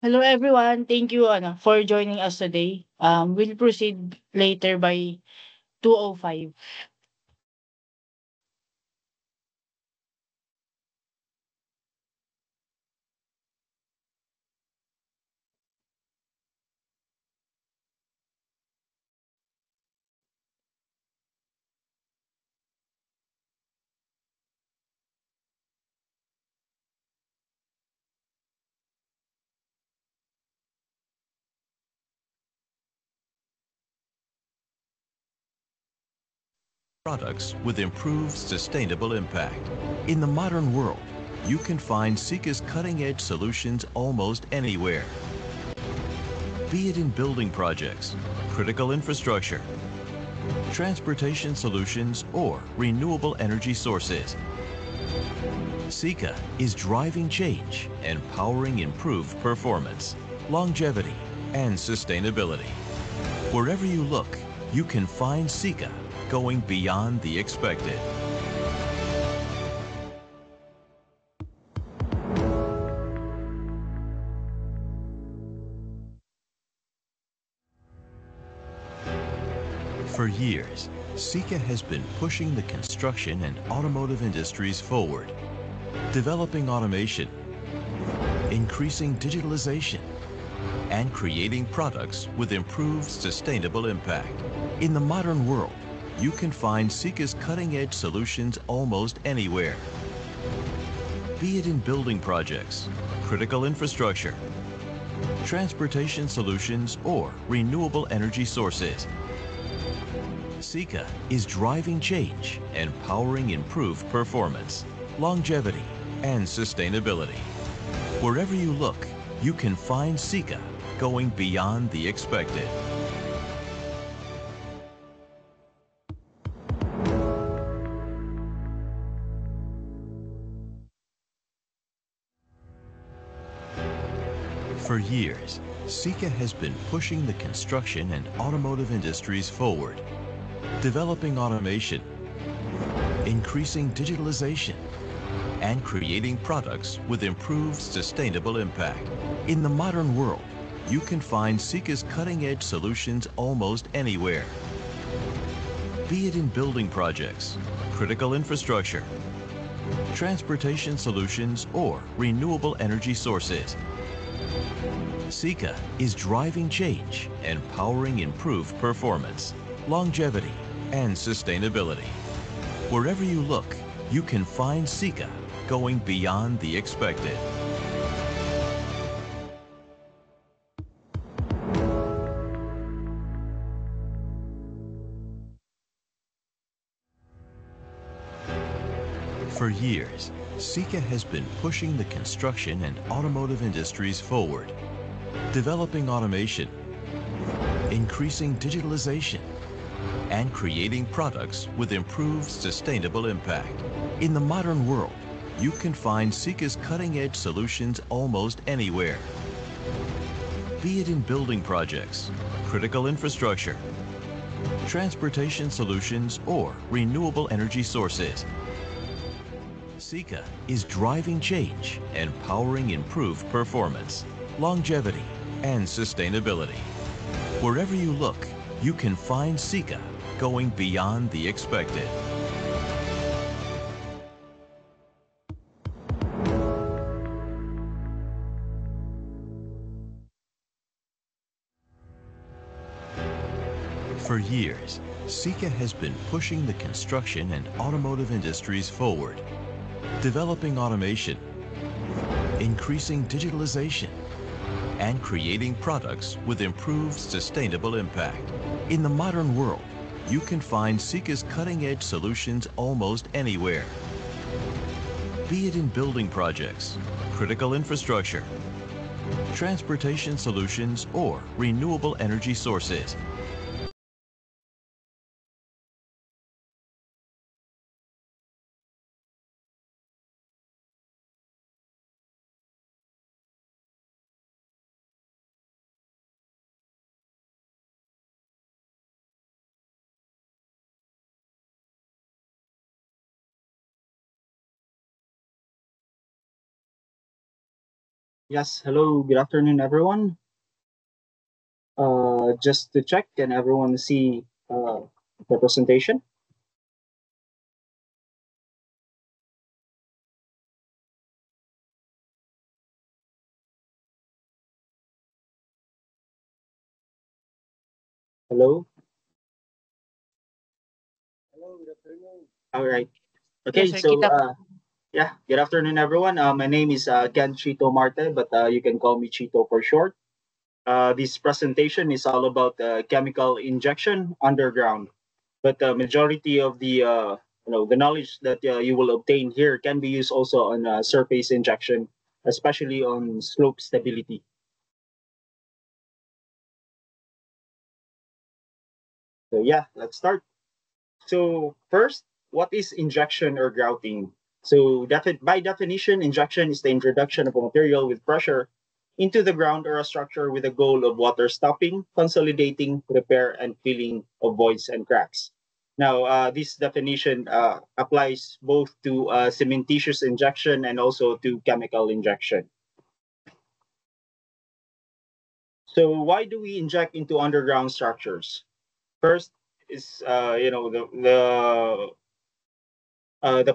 Hello everyone. Thank you for joining us today. We'll proceed later by 2:05. Products with improved sustainable impact. In the modern world, you can find Sika's cutting-edge solutions almost anywhere. Be it in building projects, critical infrastructure, transportation solutions, or renewable energy sources. Sika is driving change and powering improved performance, longevity, and sustainability. Wherever you look, you can find Sika going beyond the expected. For years, Sika has been pushing the construction and automotive industries forward, developing automation, increasing digitalization, and creating products with improved sustainable impact. In the modern world, you can find Sika's cutting-edge solutions almost anywhere. Be it in building projects, critical infrastructure, transportation solutions, or renewable energy sources. Sika is driving change and powering improved performance, longevity, and sustainability. Wherever you look, you can find Sika going beyond the expected. For years, Sika has been pushing the construction and automotive industries forward, developing automation, increasing digitalization, and creating products with improved sustainable impact. In the modern world, you can find Sika's cutting-edge solutions almost anywhere. Be it in building projects, critical infrastructure, transportation solutions, or renewable energy sources. Sika is driving change and powering improved performance, longevity, and sustainability. Wherever you look, you can find Sika going beyond the expected. For years, Sika has been pushing the construction and automotive industries forward, developing automation, increasing digitalization, and creating products with improved sustainable impact. In the modern world, you can find Sika's cutting-edge solutions almost anywhere. Be it in building projects, critical infrastructure, transportation solutions, or renewable energy sources. Sika is driving change and powering improved performance, longevity, and sustainability. Wherever you look, you can find Sika going beyond the expected. For years, Sika has been pushing the construction and automotive industries forward, developing automation, increasing digitalization, and creating products with improved sustainable impact. In the modern world, you can find Sika's cutting-edge solutions almost anywhere. Be it in building projects, critical infrastructure, transportation solutions, or renewable energy sources. Yes, hello, good afternoon, everyone. Just to check, can everyone see the presentation? Hello? All right. Yes, Okay, sir. so Kita po. yeah, good afternoon, everyone. My name is Ken Chito Marte, but you can call me Chito for short. This presentation is all about chemical injection underground, but the majority of the knowledge that you will obtain here can be used also on surface injection, especially on slope stability. So yeah, let's start. So first, what is injection or grouting? So by definition, injection is the introduction of a material with pressure into the ground or a structure with the goal of water stopping, consolidating, repair, and filling of voids and cracks. Now, this definition applies both to cementitious injection and also to chemical injection. So why do we inject into underground structures? First is the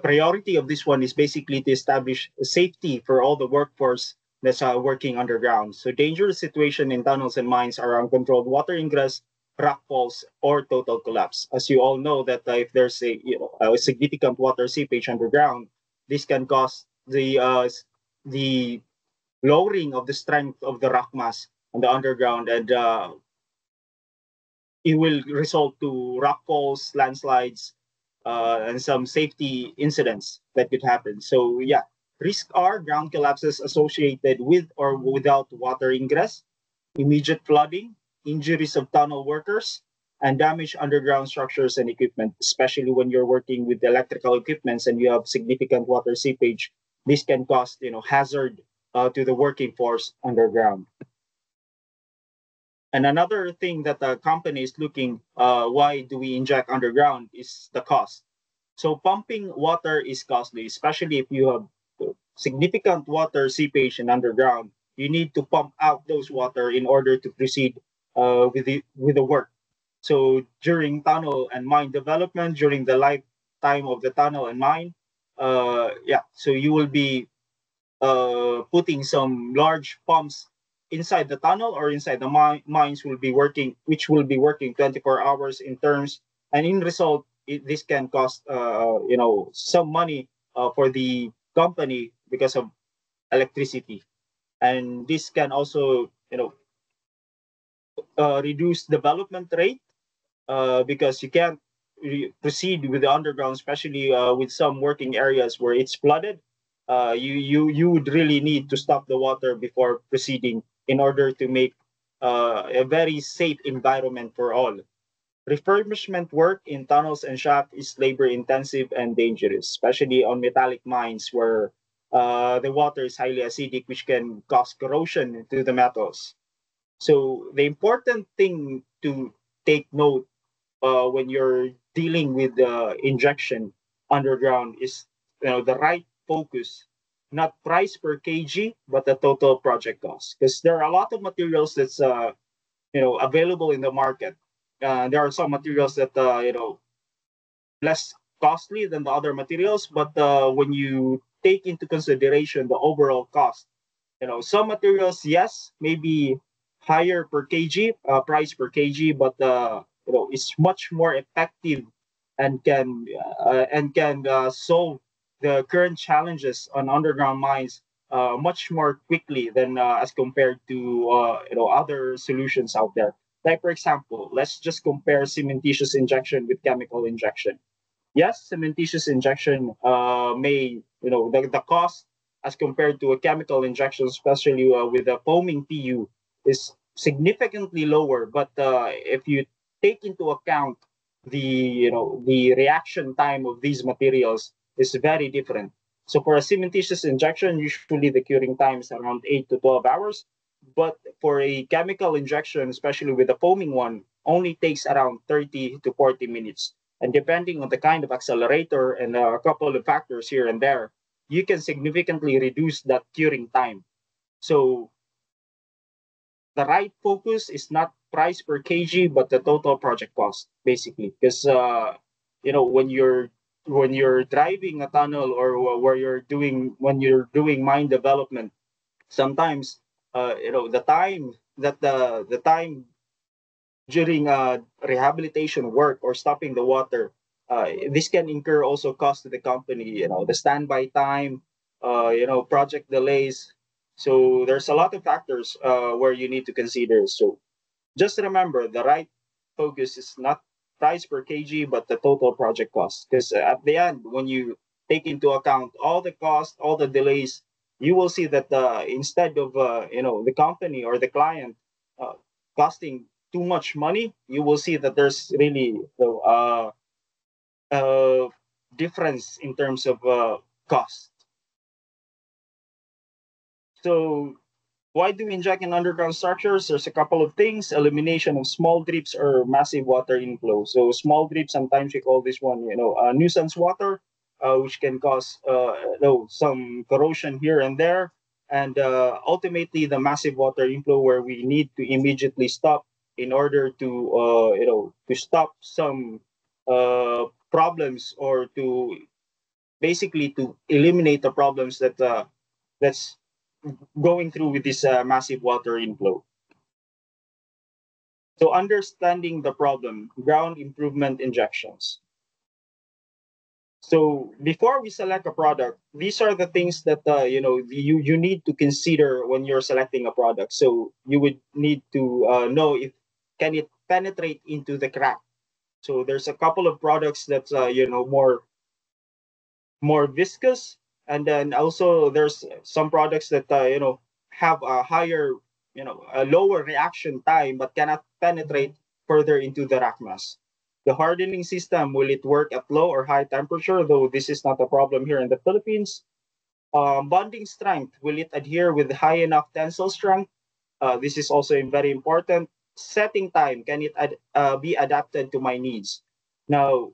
priority of this one is basically to establish safety for all the workforce that's working underground. So dangerous situation in tunnels and mines are uncontrolled water ingress, rock falls, or total collapse. As you all know that if there's a significant water seepage underground, this can cause the lowering of the strength of the rock mass on the underground, and it will result to rock falls, landslides, and some safety incidents that could happen. So yeah, risk are ground collapses associated with or without water ingress, immediate flooding, injuries of tunnel workers, and damage underground structures and equipment, especially when you're working with electrical equipments and you have significant water seepage. This can cause hazard to the working force underground. And another thing that the company is looking, why do we inject underground, is the cost. So pumping water is costly, especially if you have significant water seepage in underground. You need to pump out those water in order to proceed with the work. So during tunnel and mine development, during the lifetime of the tunnel and mine, so you will be putting some large pumps inside the tunnel or inside the mines will be working, which will be working 24 hours in terms, and in result, this can cost some money for the company because of electricity, and this can also reduce development rate because you can't proceed with the underground, especially with some working areas where it's flooded. You would really need to stop the water before proceeding in order to make a very safe environment for all. Refurbishment work in tunnels and shafts is labor intensive and dangerous, especially on metallic mines where the water is highly acidic, which can cause corrosion to the metals. So the important thing to take note when you're dealing with the injection underground is the right focus, not price per kg, but the total project cost. Because there are a lot of materials that's available in the market. There are some materials that less costly than the other materials, but when you take into consideration the overall cost, some materials, yes, maybe higher per kg, price per kg, but it's much more effective and can solve the current challenges on underground mines much more quickly than as compared to other solutions out there. Like for example, let's just compare cementitious injection with chemical injection. Yes, cementitious injection may, the cost as compared to a chemical injection, especially with a foaming PU, is significantly lower. But if you take into account the reaction time of these materials is very different. So for a cementitious injection, usually the curing time is around 8 to 12 hours. But for a chemical injection, especially with a foaming one, only takes around 30 to 40 minutes, and depending on the kind of accelerator and a couple of factors here and there, you can significantly reduce that curing time. So the right focus is not price per kg, but the total project cost, basically. Because when you're driving a tunnel or where you're doing when you're doing mine development, sometimes the time during rehabilitation work or stopping the water, this can incur also cost to the company. The standby time, project delays. So there's a lot of factors where you need to consider. So just remember, the right focus is not price per kg, but the total project cost. Because at the end, when you take into account all the costs, all the delays, you will see that instead of the company or the client uh, costing too much money, you will see that there's really uh, difference in terms of cost. So why do we inject in underground structures? There's a couple of things: elimination of small drips or massive water inflow. So small drips, sometimes we call this one, nuisance water, which can cause some corrosion here and there, and ultimately the massive water inflow where we need to immediately stop in order to to stop some problems, or to basically to eliminate the problems that's going through with this massive water inflow. So understanding the problem, ground improvement injections. So before we select a product, these are the things that you need to consider when you're selecting a product. So you would need to know if can it penetrate into the crack. So there's a couple of products that's more viscous, and then also there's some products that have a higher, a lower reaction time but cannot penetrate further into the rock mass. The hardening system, will it work at low or high temperature? Though this is not a problem here in the Philippines. Bonding strength, will it adhere with high enough tensile strength? This is also very important. Setting time, can it be adapted to my needs? Now,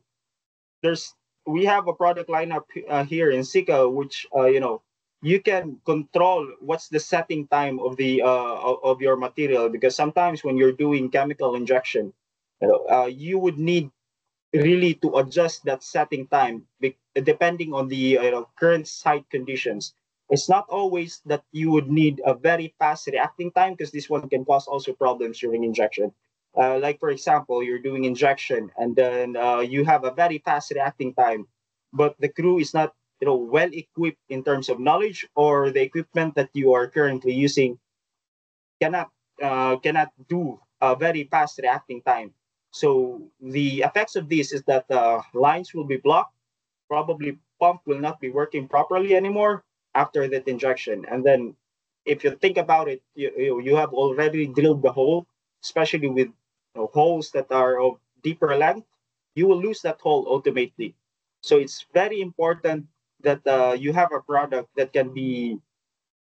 there's we have a product lineup here in Sika, which you can control what's the setting time of the of your material, because sometimes when you're doing chemical injection, you would need really to adjust that setting time depending on the current site conditions. It's not always that you would need a very fast reacting time, because this one can cause also problems during injection. Like for example, you're doing injection and then you have a very fast reacting time, but the crew is not well equipped in terms of knowledge, or the equipment that you are currently using cannot do a very fast reacting time. So the effects of this is that lines will be blocked, probably pump will not be working properly anymore after that injection. And then if you think about it, you have already drilled the hole, especially with holes that are of deeper length, you will lose that hole ultimately. So it's very important that you have a product that can be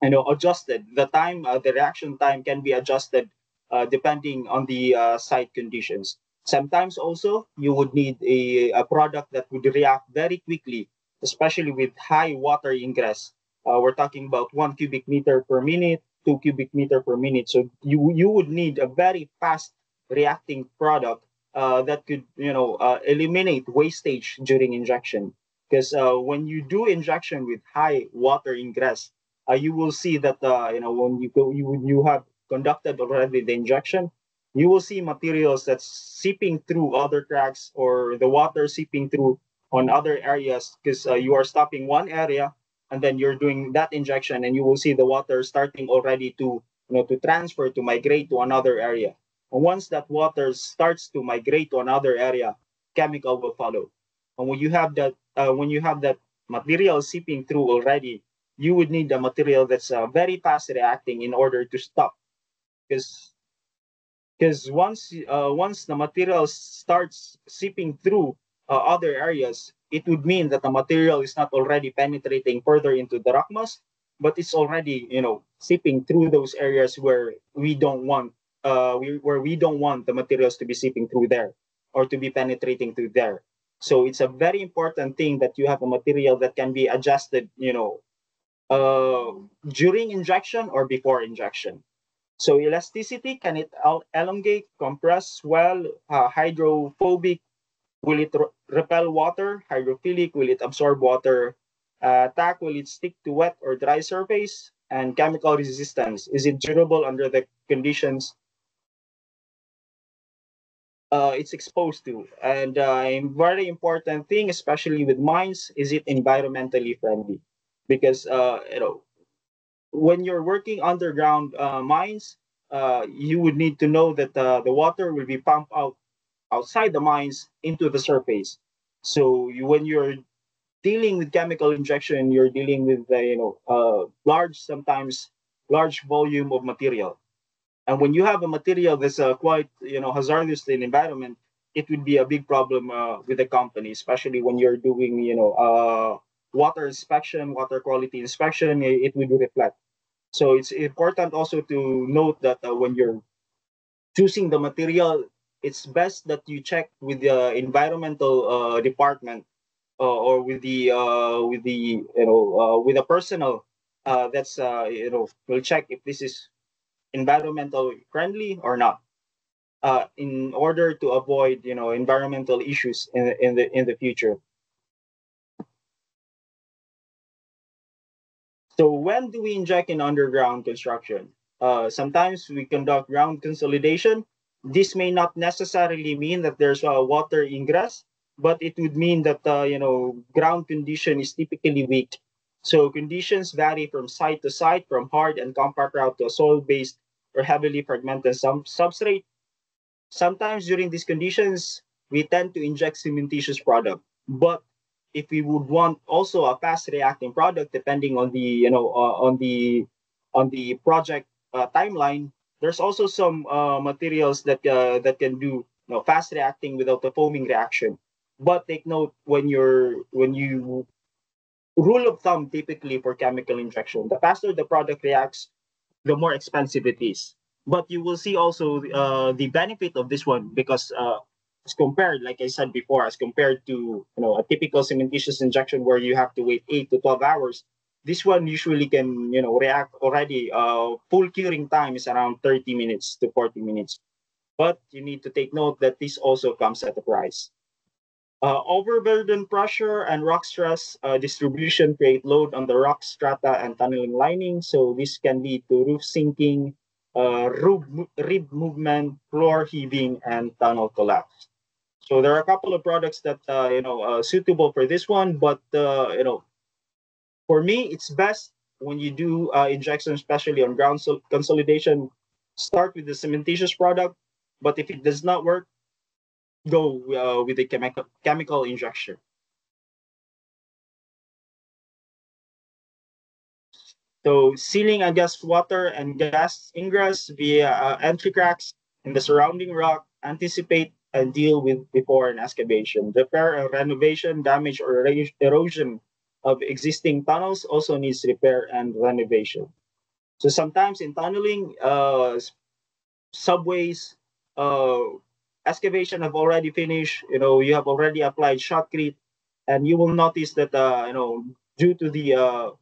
adjusted. The reaction time can be adjusted depending on the site conditions. Sometimes also you would need a product that would react very quickly, especially with high water ingress. We're talking about 1 cubic meter per minute, 2 cubic meter per minute. So you would need a very fast reacting product that could eliminate wastage during injection. Because when you do injection with high water ingress, you will see that when you have conducted already the injection, you will see materials that's seeping through other cracks, or the water seeping through on other areas, because you are stopping one area and then you're doing that injection, and you will see the water starting already to to transfer, to migrate to another area. And once that water starts to migrate to another area, chemical will follow. And when you have that material seeping through already, you would need a material that's very fast reacting in order to stop. Because once the material starts seeping through other areas, it would mean that the material is not already penetrating further into the rock mass, but it's already seeping through those areas where we don't want where we don't want the materials to be seeping through there, or to be penetrating through there. So it's a very important thing that you have a material that can be adjusted, during injection or before injection. So elasticity, can it elongate, compress, swell, hydrophobic, will it repel water, hydrophilic, will it absorb water, tack, will it stick to wet or dry surface, and chemical resistance, is it durable under the conditions it's exposed to? And a very important thing, especially with mines, is it environmentally friendly? Because when you're working underground mines, you would need to know that the water will be pumped out outside the mines into the surface. So when you're dealing with chemical injection, you're dealing with large, sometimes large volume of material. And when you have a material that's quite hazardous to the environment, it would be a big problem with the company, especially when you're doing water inspection, water quality inspection. It will reflect. So it's important also to note that when you're choosing the material, it's best that you check with the environmental department or with the with a personnel that's will check if this is environmental friendly or not, in order to avoid environmental issues in the future. So when do we inject in underground construction? Sometimes we conduct ground consolidation. This may not necessarily mean that there's a water ingress, but it would mean that ground condition is typically weak. So conditions vary from site to site, from hard and compact rock to a soil-based or heavily fragmented substrate. Sometimes during these conditions, we tend to inject cementitious product. But if we would want also a fast reacting product, depending on the on the project timeline, there's also some materials that can do fast reacting without the foaming reaction. But take note, when you rule of thumb typically for chemical injection, the faster the product reacts, the more expensive it is. But you will see also the benefit of this one because as compared, like I said before, as compared to a typical cementitious injection where you have to wait 8 to 12 hours, this one usually can react already. Full curing time is around 30 minutes to 40 minutes. But you need to take note that this also comes at a price. Overburden pressure and rock stress distribution create load on the rock strata and tunneling lining. So this can lead to roof sinking, rib movement, floor heaving, and tunnel collapse. So there are a couple of products that suitable for this one, but for me, it's best when you do injection, especially on ground consolidation. Start with the cementitious product, but if it does not work, go with the chemical injection. So sealing against water and gas ingress via entry cracks in the surrounding rock, anticipate and deal with before an excavation. Repair and renovation, damage or erosion of existing tunnels also needs repair and renovation. So sometimes in tunneling, subways, uh, excavation have already finished. You have already applied shotcrete, and you will notice that due to the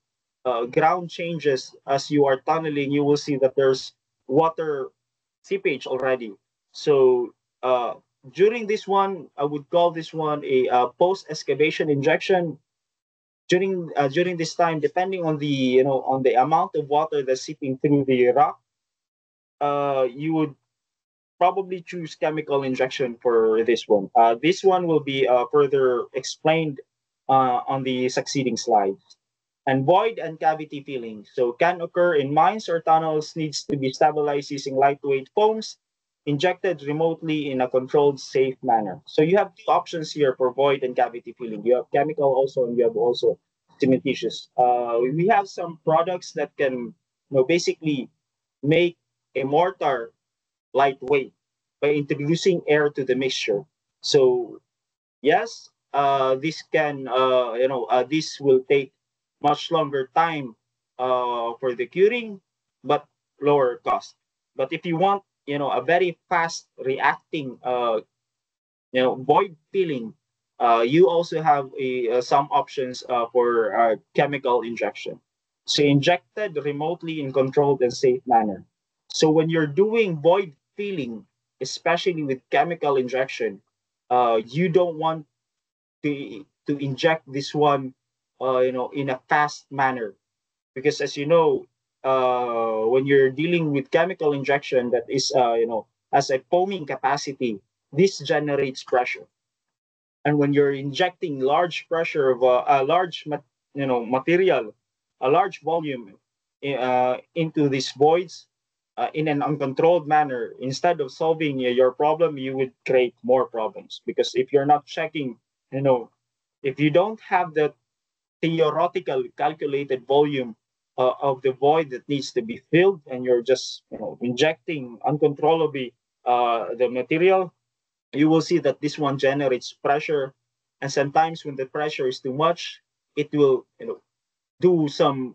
ground changes as you are tunneling, you will see that there's water seepage already. So during this one, I would call this one a post excavation injection. During this time, depending on the on the amount of water that's seeping through the rock, you would probably choose chemical injection for this one. This one will be further explained on the succeeding slides. And void and cavity filling. So can occur in mines or tunnels, needs to be stabilized using lightweight foams, injected remotely in a controlled, safe manner. So you have two options here for void and cavity filling. You have chemical also, and you have also cementitious. We have some products that can basically make a mortar lightweight by introducing air to the mixture. So yes, this can this will take much longer time for the curing, but lower cost. But if you want a very fast reacting void filling, you also have some options for chemical injection. So injected remotely in controlled and safe manner. So when you're doing void filling, especially with chemical injection, you don't want to inject this one, in a fast manner, because as you know, when you're dealing with chemical injection that is, has a foaming capacity, this generates pressure. And when you're injecting large pressure of a large material, a large volume into these voids in an uncontrolled manner, instead of solving your problem, you would create more problems. Because if you're not checking, you know if you don't have the theoretical calculated volume of the void that needs to be filled, and you're just injecting uncontrollably the material, you will see that this one generates pressure. And sometimes when the pressure is too much, it will do some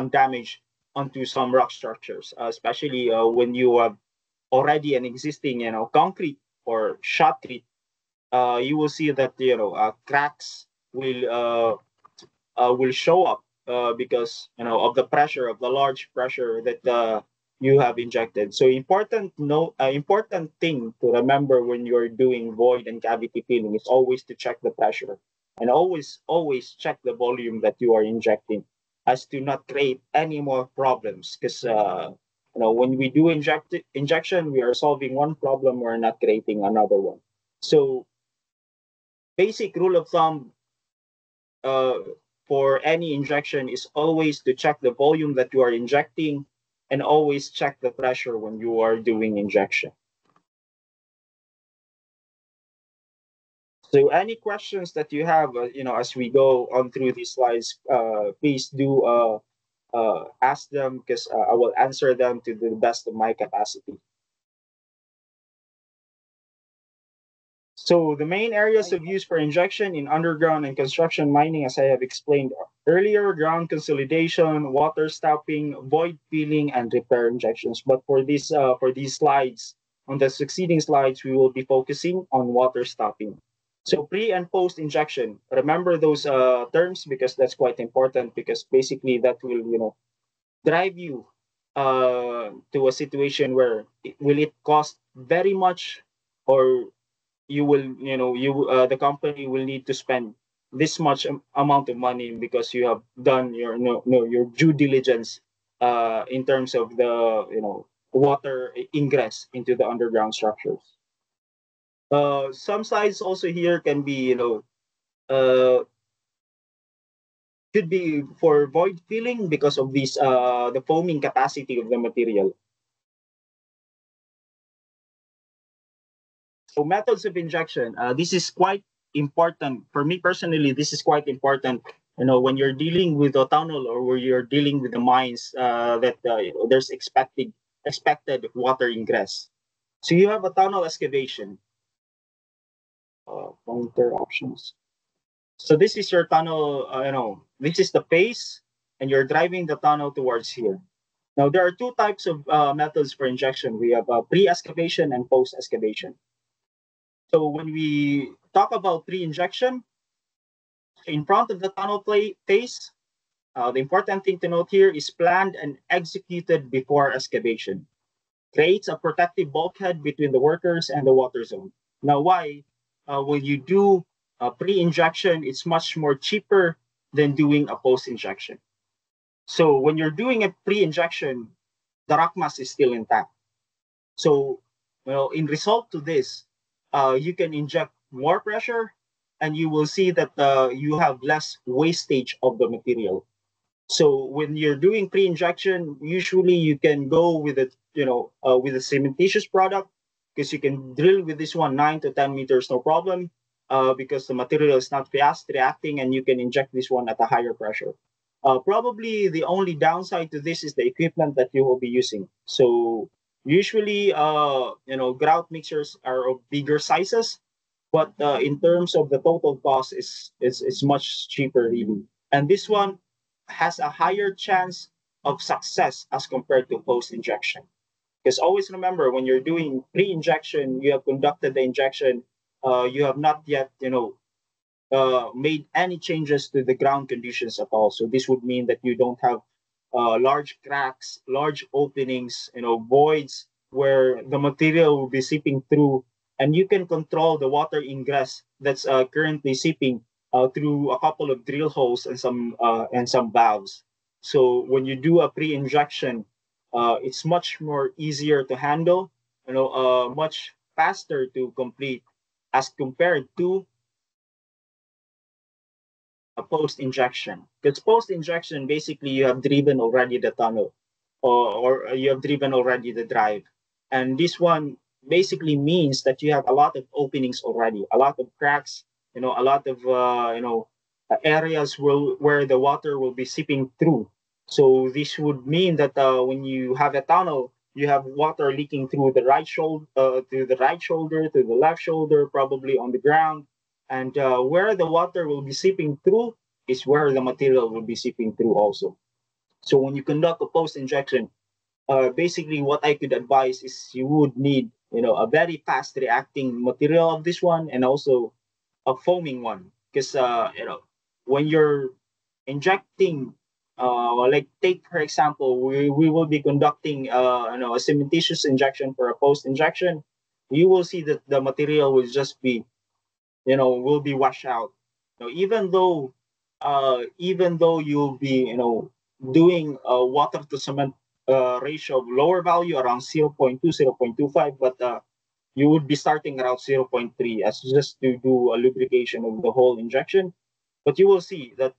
damage onto some rock structures, especially when you have already an existing concrete or shotcrete. You will see that cracks will show up because of the pressure, of the large pressure that you have injected. So important thing to remember when you're doing void and cavity filling is always to check the pressure, and always check the volume that you are injecting, as to not create any more problems. Because when we do injection, we are solving one problem, we're not creating another one. So basic rule of thumb uh, for any injection is always to check the volume that you are injecting, and always check the pressure when you are doing injection. So any questions that you have, as we go on through these slides, please do ask them, because I will answer them to the best of my capacity. So the main areas of use for injection in underground and construction mining, as I have explained earlier: ground consolidation, water stopping, void filling, and repair injections. But for these slides, on the succeeding slides, we will be focusing on water stopping. So pre and post injection. Remember those terms, because that's quite important, because basically that will drive you to a situation where will it cost very much, or you will the company will need to spend this much amount of money, because you have done your your due diligence in terms of the water ingress into the underground structures. Some slides also here can be uh, could be for void filling, because of this the foaming capacity of the material. So methods of injection. This is quite important for me personally. This is quite important. When you're dealing with a tunnel, or where you're dealing with the mines, that there's expected water ingress. So you have a tunnel excavation. Pointer options. So this is your tunnel. This is the face, and you're driving the tunnel towards here. Now there are two types of methods for injection. We have pre-excavation and post-excavation. So when we talk about pre-injection, in front of the tunnel face, the important thing to note here is planned and executed before excavation. Creates a protective bulkhead between the workers and the water zone. Now, why? When you do pre-injection, it's much more cheaper than doing a post-injection. So when you're doing a pre-injection, the rock mass is still intact. So, in result to this, you can inject more pressure, and you will see that you have less wastage of the material. So when you're doing pre-injection, usually you can go with with a cementitious product, because you can drill with this one 9 to 10 meters, no problem, because the material is not fast reacting, and you can inject this one at a higher pressure. Probably the only downside to this is the equipment that you will be using. So usually, grout mixers are of bigger sizes, but in terms of the total cost, is much cheaper really. And this one has a higher chance of success as compared to post injection. Because always remember, when you're doing pre injection, you have conducted the injection, you have not yet made any changes to the ground conditions at all. So this would mean that you don't have large cracks, large openings, voids where the material will be seeping through, and you can control the water ingress that's currently seeping through a couple of drill holes and some valves. So when you do a pre-injection, it's much more easier to handle, much faster to complete as compared to a post injection. Because post injection, basically, you have driven already the tunnel, or you have driven already the drive. And this one basically means that you have a lot of openings already, a lot of cracks, a lot of areas where the water will be seeping through. So this would mean that when you have a tunnel, you have water leaking through the right shoulder, to the left shoulder, probably on the ground, and where the water will be seeping through is where the material will be seeping through also. So when you conduct a post injection, basically what I could advise is you would need a very fast reacting material of this one, and also a foaming one, because when you're injecting, like take for example, we will be conducting a cementitious injection for a post injection. You will see that the material will just be will be washed out. Even though you'll be doing a water to cement ratio of lower value around 0.2, 0.25, but you would be starting around 0.3 as just to do a lubrication of the whole injection. But you will see that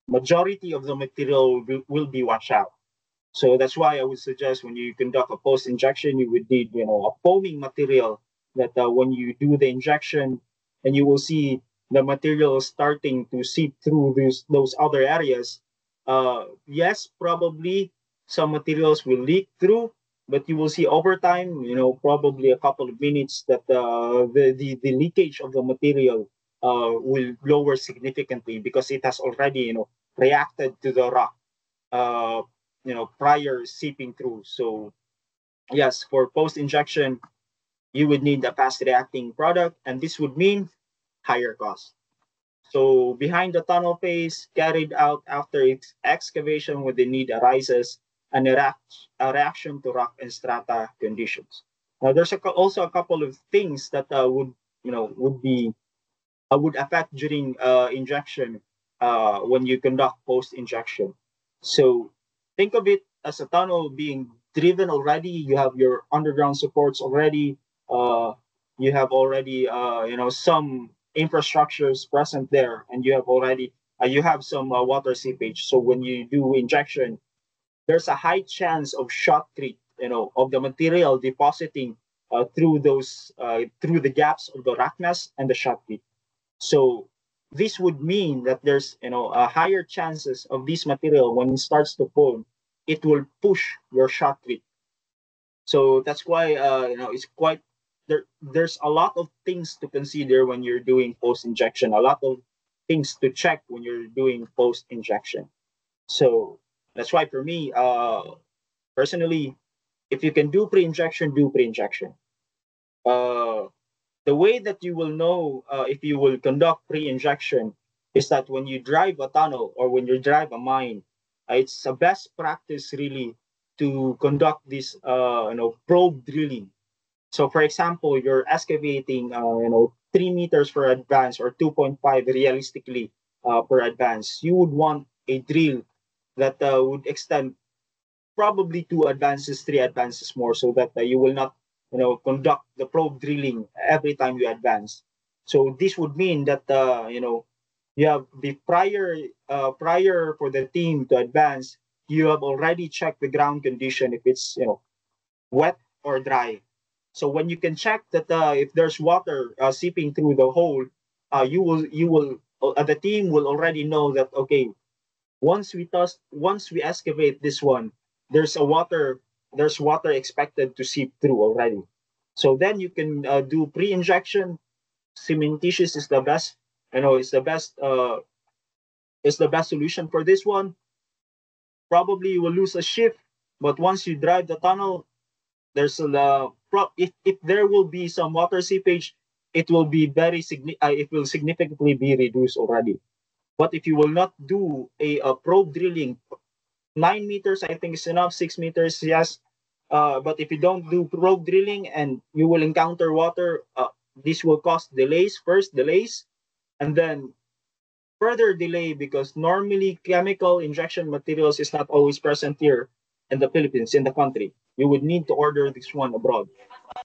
majority of the material will be washed out. So that's why I would suggest when you conduct a post injection, you would need a foaming material that when you do the injection, and you will see the material starting to seep through those other areas. Yes, probably some materials will leak through, but you will see over time, probably a couple of minutes, that the leakage of the material will lower significantly because it has already reacted to the rock uh, prior seeping through. So yes, for post injection, you would need a fast reacting product, and this would mean higher cost. So behind the tunnel phase, carried out after its excavation when the need arises, a reaction to rock and strata conditions. Now, there's also a couple of things that would affect during injection when you conduct post injection. So think of it as a tunnel being driven already. You have your underground supports already. Uh, you have already some infrastructures present there, and you have some water seepage. So when you do injection, there's a high chance of shotcrete, of the material depositing through the gaps of the rock mass and the shotcrete. So this would mean that there's a higher chances of this material when it starts to foam, it will push your shotcrete. So that's why it's quite there's a lot of things to consider when you're doing post injection, a lot of things to check when you're doing post injection. So that's why for me, personally, if you can do pre-injection, do pre-injection. Uh, the way that you will know if you will conduct pre-injection is that when you drive a tunnel or when you drive a mine, it's a best practice really to conduct this probe drilling. So for example, you're excavating 3 meters per advance or 2.5 realistically per advance. You would want a drill that would extend probably 2 advances, 3 advances more, so that you will not conduct the probe drilling every time you advance. So this would mean that you have the prior for the team to advance, you have already checked the ground condition if it's wet or dry. So when you can check that if there's water seeping through the hole, the team will already know that okay, once we excavate this one, there's a water there's water expected to seep through already. So then you can do pre-injection. Cementitious is the best. It's the best solution for this one. Probably you will lose a shift, but once you drive the tunnel, there's if there will be some water seepage, it will be it will significantly be reduced already. But if you will not do a probe drilling, 9 meters I think is enough. 6 meters, yes. But if you don't do probe drilling and you will encounter water, this will cause delays. First delays, and then further delay, because normally chemical injection materials is not always present here in the Philippines, in the country. You would need to order this one abroad,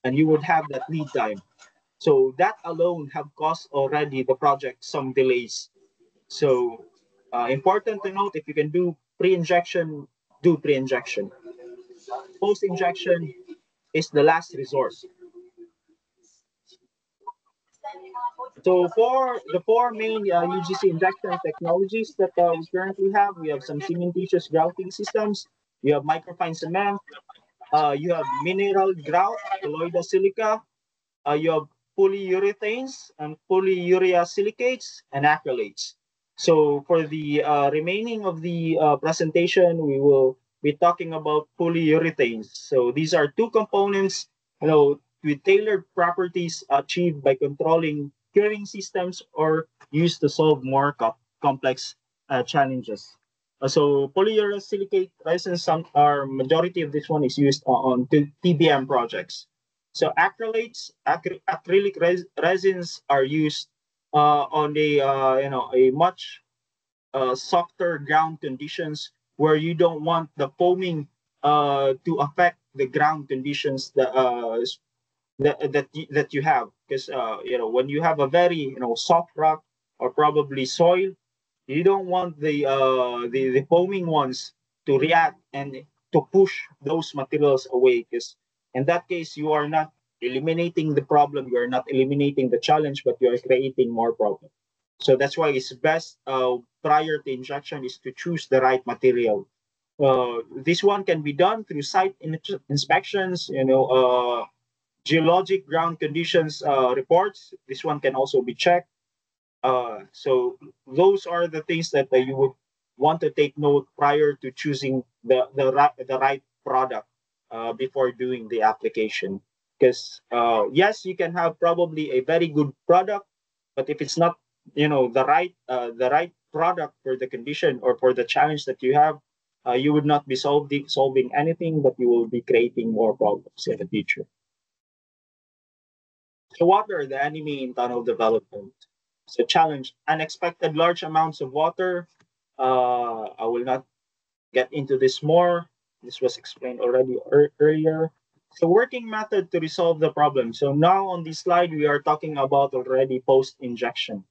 and you would have that lead time. So that alone have caused already the project some delays. So important to note, if you can do pre-injection, do pre-injection. Post-injection is the last resort. So for the four main UGC injection technologies that we currently have, we have some cementitious grouting systems, you have microfine cement, you have mineral grout, colloidal silica, you have polyurethanes and polyurea silicates and acrylates. So for the remaining of the presentation, we will be talking about polyurethanes. So these are two components, with tailored properties achieved by controlling curing systems or used to solve more complex challenges. So polyurosilicate resins, our majority of this one is used on TBM projects. So acrylic resins are used on a much softer ground conditions, where you don't want the foaming to affect the ground conditions that you have, because when you have a very soft rock or probably soil, you don't want the foaming ones to react and to push those materials away, because in that case you are not eliminating the problem, you are not eliminating the challenge, but you are creating more problem. So that's why it's best prior to injection is to choose the right material. This one can be done through site inspections, geologic ground conditions reports. This one can also be checked. So those are the things that you would want to take note prior to choosing the right product before doing the application. Because yes, you can have probably a very good product, but if it's not the right product for the condition or for the challenge that you have, you would not be solving anything, but you will be creating more problems in the future. So what are the enemy in tunnel development? So challenge, unexpected large amounts of water. I will not get into this more. This was explained already earlier. So working method to resolve the problem. So now on this slide, we are talking about already post-injection.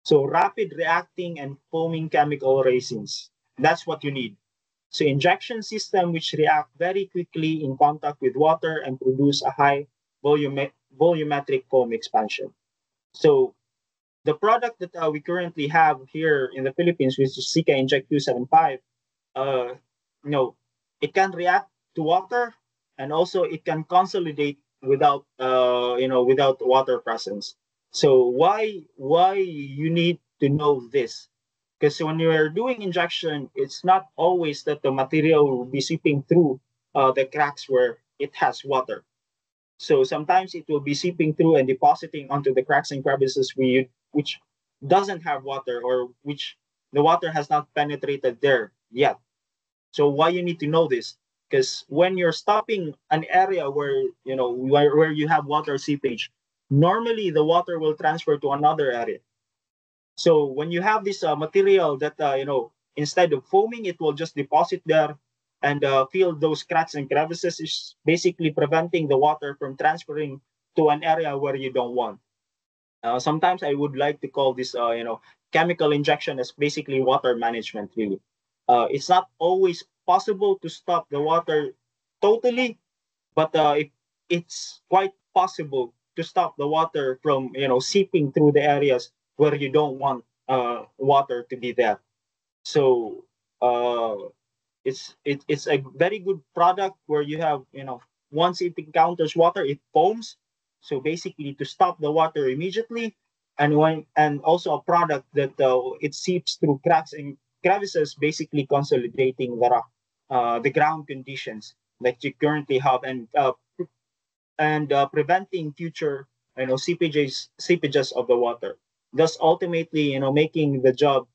So rapid reacting and foaming chemical resins. That's what you need. So injection system which react very quickly in contact with water and produce a high volumetric foam expansion. So the product that we currently have here in the Philippines, which is Sika Inject 275, it can react to water, and also it can consolidate without without water presence. So why you need to know this? Because when you are doing injection, it's not always that the material will be seeping through the cracks where it has water. So sometimes it will be seeping through and depositing onto the cracks and crevices which doesn't have water, or which the water has not penetrated there yet. So why you need to know this? Because when you're stopping an area where where you have water seepage, normally the water will transfer to another area. So when you have this material that instead of foaming, it will just deposit there and fill those cracks and crevices, is basically preventing the water from transferring to an area where you don't want. Sometimes I would like to call this chemical injection as basically water management, really. It's not always possible to stop the water totally, but it's quite possible to stop the water from seeping through the areas where you don't want water to be there. So it's a very good product where you have once it encounters water, it foams. So basically to stop the water immediately, and also a product that it seeps through cracks and crevices, basically consolidating the ground conditions that you currently have, and preventing future seepages of the water, thus ultimately making the job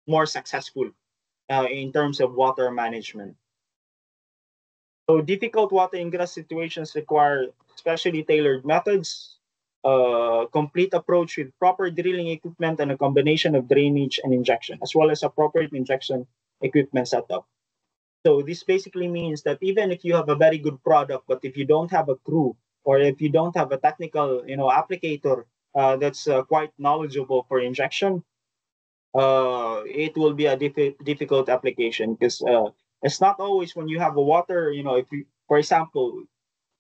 more successful in terms of water management. So difficult water ingress situations require specially tailored methods, a complete approach with proper drilling equipment and a combination of drainage and injection, as well as appropriate injection equipment setup. So this basically means that even if you have a very good product, but if you don't have a crew or if you don't have a technical, applicator that's quite knowledgeable for injection, it will be a difficult application because it's not always when you have a water, if you, for example,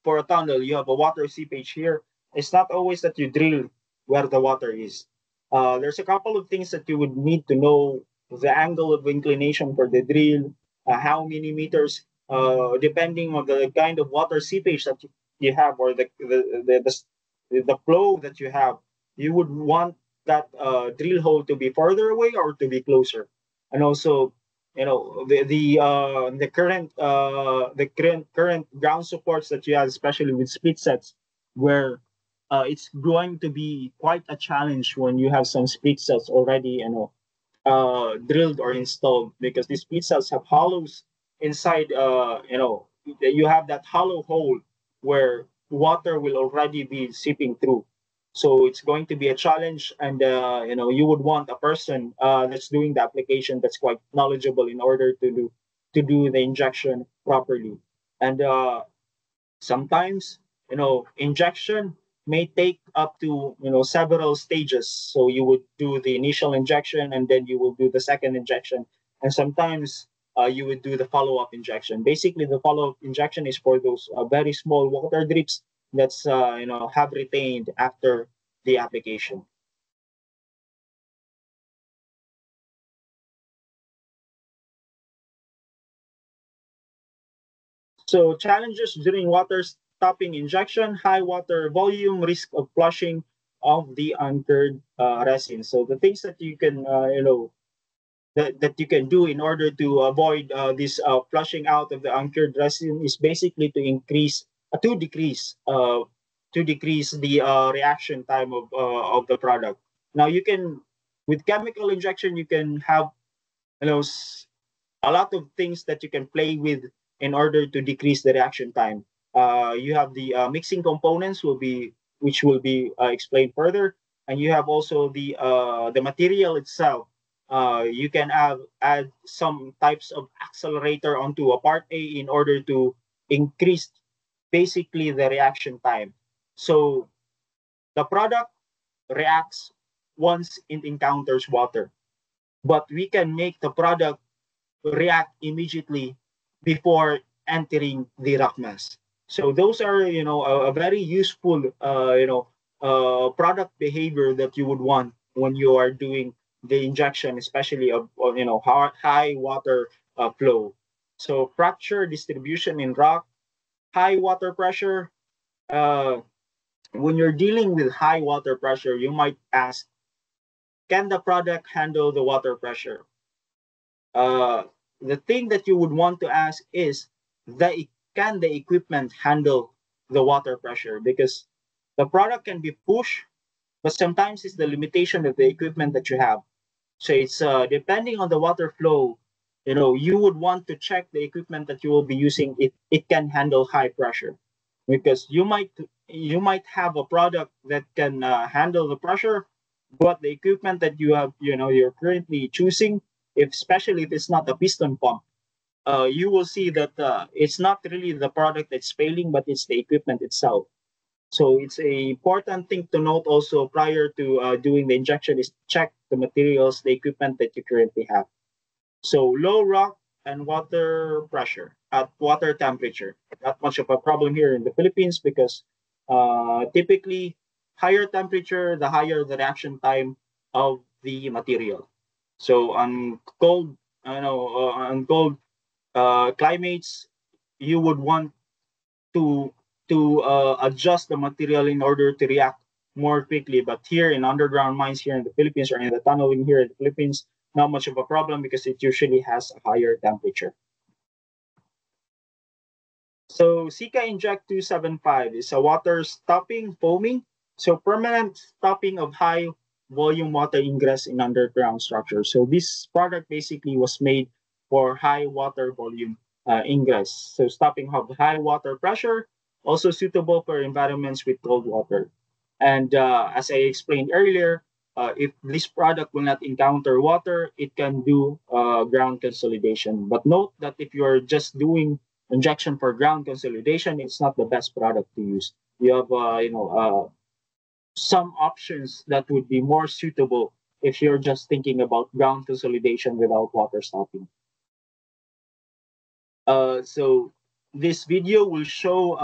for a tunnel, you have a water seepage here. It's not always that you drill where the water is. There's a couple of things that you would need to know: the angle of inclination for the drill, how many meters, depending on the kind of water seepage that you have, or the flow that you have. You would want that drill hole to be further away or to be closer, and also the current ground supports that you have, especially with split sets, where it's going to be quite a challenge when you have some split sets already drilled or installed, because these split sets have hollows inside. You have that hollow hole where water will already be seeping through. So it's going to be a challenge, and you would want a person that's doing the application that's quite knowledgeable in order to do the injection properly. And sometimes injection may take up to several stages. So you would do the initial injection, and then you will do the second injection, and sometimes you would do the follow-up injection. Basically, the follow-up injection is for those very small water drips that's have retained after the application. So challenges during water stopping injection: high water volume, risk of flushing of the anchored resin. So the things that you can that you can do in order to avoid this flushing out of the anchored resin is basically to decrease the reaction time of the product. Now you can, with chemical injection, you can have you know a lot of things that you can play with in order to decrease the reaction time. You have the mixing components which will be explained further, and you have also the material itself. You can add some types of accelerator onto a part A in order to increase basically the reaction time. So the product reacts once it encounters water, but we can make the product react immediately before entering the rock mass. So those are a very useful product behavior that you would want when you are doing the injection, especially of high water flow. So fracture distribution in rock, high water pressure. Uh, when you're dealing with high water pressure, you might ask, can the product handle the water pressure? uh, the thing that you would want to ask is, can the equipment handle the water pressure? Because the product can be pushed, but sometimes it's the limitation of the equipment that you have. So it's depending on the water flow. You would want to check the equipment that you will be using if it can handle high pressure, because you might have a product that can handle the pressure, but the equipment that you're currently choosing, especially if it's not a piston pump, you will see that it's not really the product that's failing, but it's the equipment itself. So it's a important thing to note also prior to doing the injection is check the materials, the equipment that you currently have. So low rock and water pressure at water temperature. Not much of a problem here in the Philippines because typically higher temperature, the higher the reaction time of the material. So on cold climates, you would want to adjust the material in order to react more quickly. But here in underground mines here in the Philippines, or in the tunneling here in the Philippines, not much of a problem because it usually has a higher temperature. So Sika Inject 275 is a water stopping foaming So permanent stopping of high volume water ingress in underground structure. So this product basically was made for high water volume ingress. So stopping of high water pressure, also suitable for environments with cold water. And as I explained earlier, if this product will not encounter water, it can do ground consolidation. But note that if you're just doing injection for ground consolidation, it's not the best product to use. You have, some options that would be more suitable if you're just thinking about ground consolidation without water stopping. So this video will show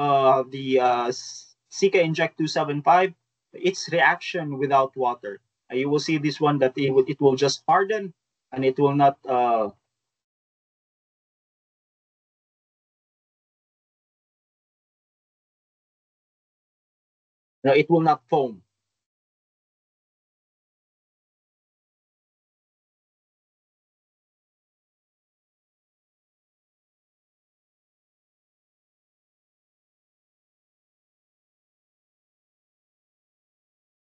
the Sika Inject 275, its reaction without water. You will see this one that it will just harden and it will not no, it will not foam.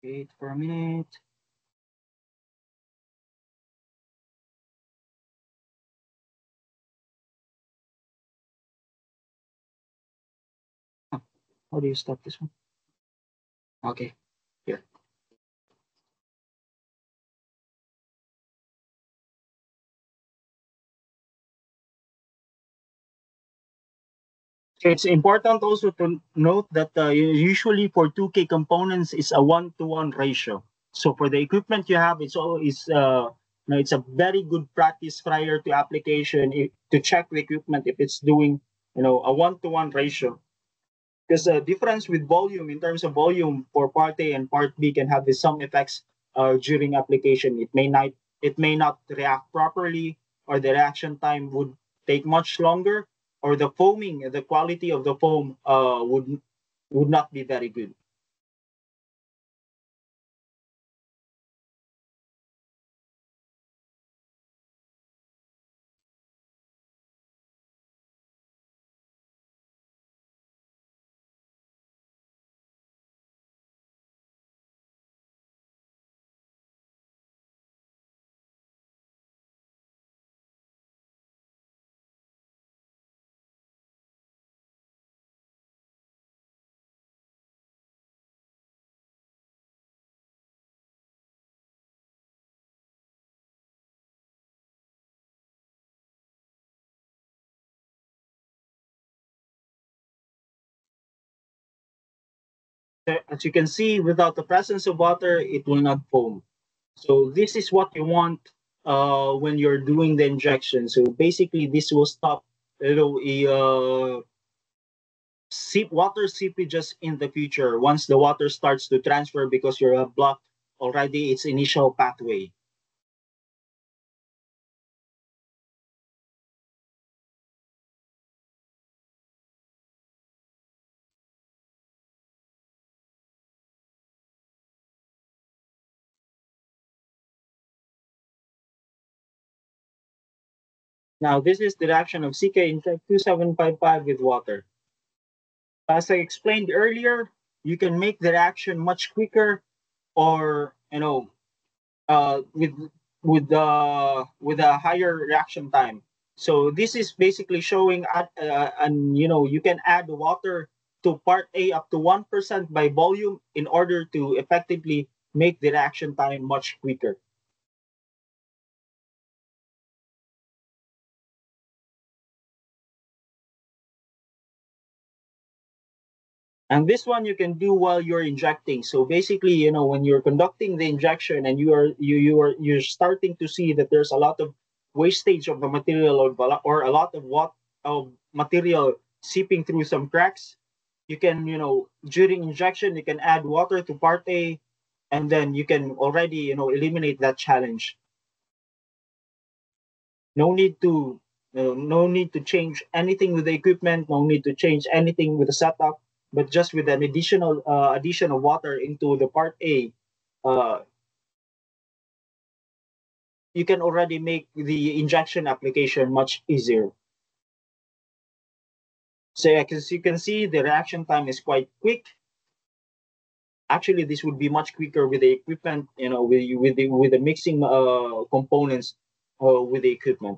Wait for a minute. How do you stop this one? Okay, here. It's important also to note that usually for 2K components is a 1-to-1 ratio. So for the equipment you have, it's always it's a very good practice prior to application to check the equipment if it's doing a 1-to-1 ratio. Because the difference with volume in terms of volume for part A and part B can have some effects during application. It may not react properly, or the reaction time would take much longer, or the foaming, the quality of the foam would not be very good. As you can see, without the presence of water, it will not foam. So this is what you want when you're doing the injection. So basically, this will stop water seepages in the future once the water starts to transfer because you have blocked already its initial pathway. Now, this is the reaction of CK Inject 2755 with water. As I explained earlier, you can make the reaction much quicker, or with a higher reaction time. So this is basically showing and you can add water to part A up to 1% by volume in order to effectively make the reaction time much quicker. And this one you can do while you're injecting. So basically, when you're conducting the injection and you're starting to see that there's a lot of wastage of the material, or a lot of material seeping through some cracks, you can, during injection, you can add water to part A, and then you can already, eliminate that challenge. No need to no need to change anything with the equipment, no need to change anything with the setup, but just with an addition of water into the part A, uh, you can already make the injection application much easier. So as you can see, the reaction time is quite quick. actually this would be much quicker with the equipment, with the mixing components with the equipment.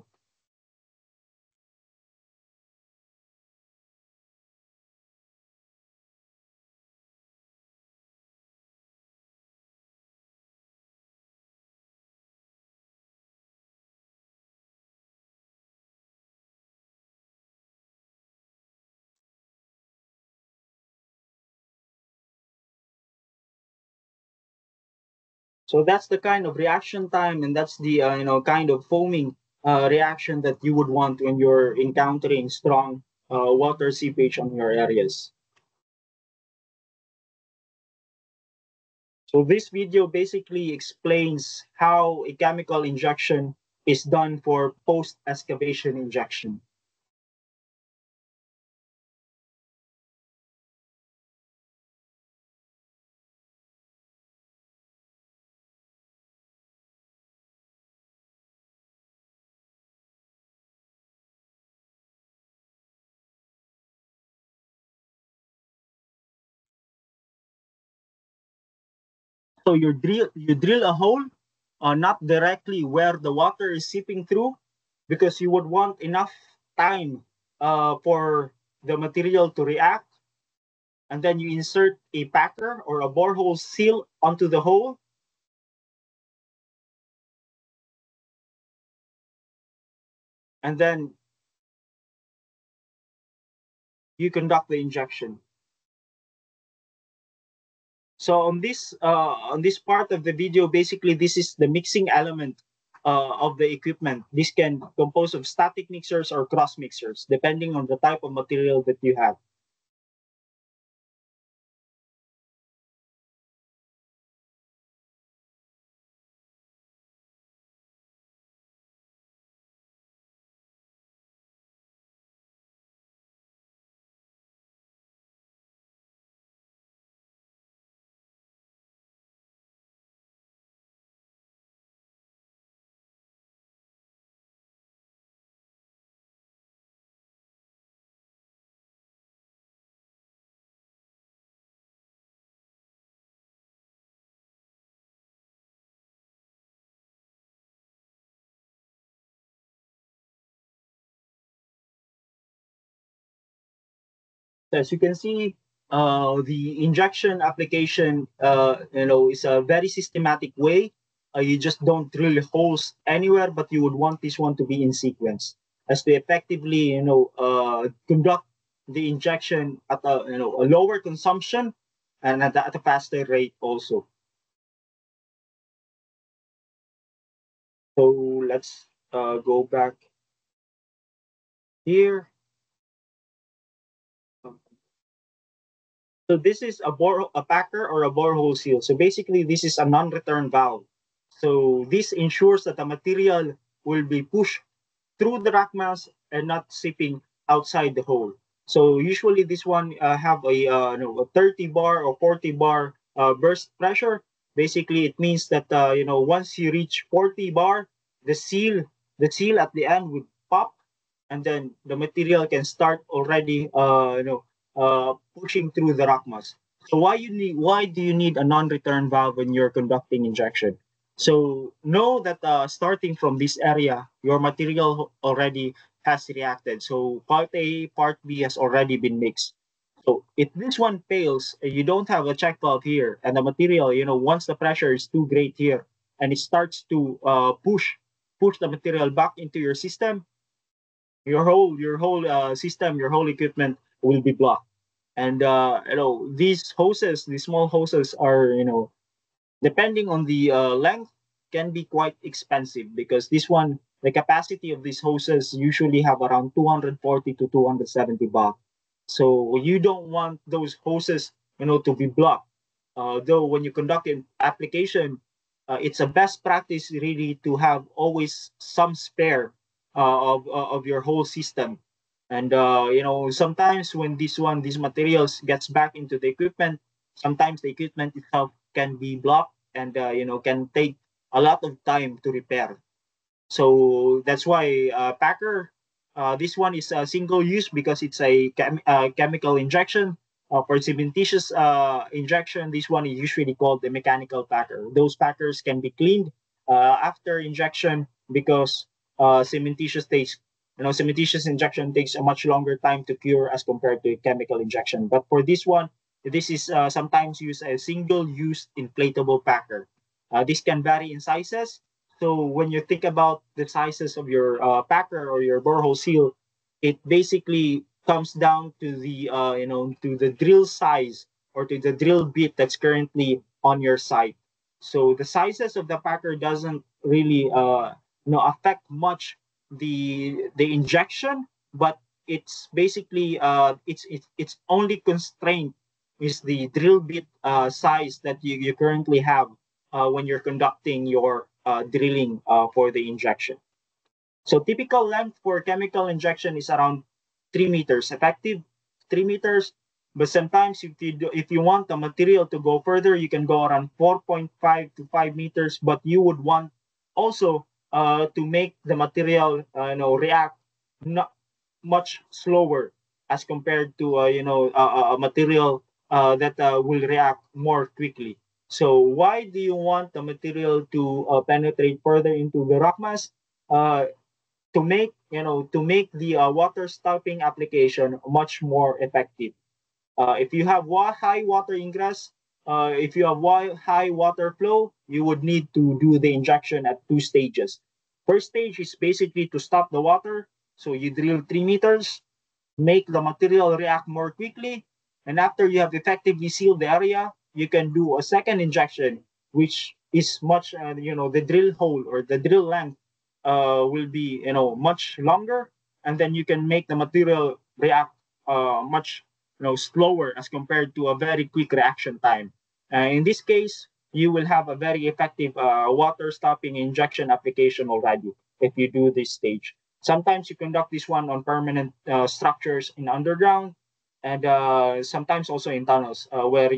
So that's the kind of reaction time, and that's the kind of foaming reaction that you would want when you're encountering strong water seepage on your areas. So this video basically explains how a chemical injection is done for post-excavation injection. So you drill a hole, not directly where the water is seeping through, because you would want enough time for the material to react, and then you insert a packer or a borehole seal onto the hole, and then you conduct the injection. So on this part of the video, basically this is the mixing element of the equipment. This can compose of static mixers or cross mixers, depending on the type of material that you have. As you can see, the injection application, is a very systematic way. You just don't drill holes anywhere, but you would want this one to be in sequence, as to effectively, conduct the injection at a lower consumption and at a faster rate also. So let's go back here. So this is a packer or a borehole seal. So basically, this is a non-return valve. So this ensures that the material will be pushed through the rock mass and not seeping outside the hole. So usually this one have a 30 bar or 40 bar burst pressure. Basically, it means that once you reach 40 bar, the seal at the end would pop, and then the material can start already pushing through the rock mass. So why do you need a non-return valve when you're conducting injection? So know that starting from this area, your material already has reacted. So part A, part B has already been mixed. So if this one fails, you don't have a check valve here, and the material, once the pressure is too great here, and it starts to push the material back into your system, your whole system, your whole equipment will be blocked. And these hoses, these small hoses, are depending on the length, can be quite expensive, because the capacity of these hoses usually have around 240 to 270 baht. So you don't want those hoses, to be blocked. Though when you conduct an application, it's a best practice really to have always some spare of your whole system. And sometimes when these materials gets back into the equipment, sometimes the equipment itself can be blocked, and can take a lot of time to repair. So that's why packer, this one is a single use, because it's a chemical injection. For cementitious injection, this one is usually called the mechanical packer. Those packers can be cleaned after injection because cementitious takes, cementitious injection takes a much longer time to cure as compared to chemical injection. But for this one, this is sometimes used as a single-use inflatable packer. This can vary in sizes. So when you think about the sizes of your packer or your borehole seal, it basically comes down to the to the drill size or to the drill bit that's currently on your site. So the sizes of the packer doesn't really affect much the injection, but it's basically it's only constraint is the drill bit size that you currently have when you're conducting your drilling for the injection. So typical length for chemical injection is around 3 meters, effective 3 meters. But sometimes if you want the material to go further, you can go around 4.5 to 5 meters. But you would want also to make the material react not much slower as compared to a material that will react more quickly. So why do you want the material to penetrate further into the rock mass? To make the water stopping application much more effective. If you have high water ingress, if you have high water flow, you would need to do the injection at 2 stages. First stage is basically to stop the water. So you drill 3 meters, make the material react more quickly, and after you have effectively sealed the area, you can do a second injection, which is much, the drill hole or the drill length will be, much longer, and then you can make the material react much, slower as compared to a very quick reaction time. In this case, you will have a very effective water stopping injection application already if you do this stage. Sometimes you conduct this one on permanent structures in underground, and sometimes also in tunnels where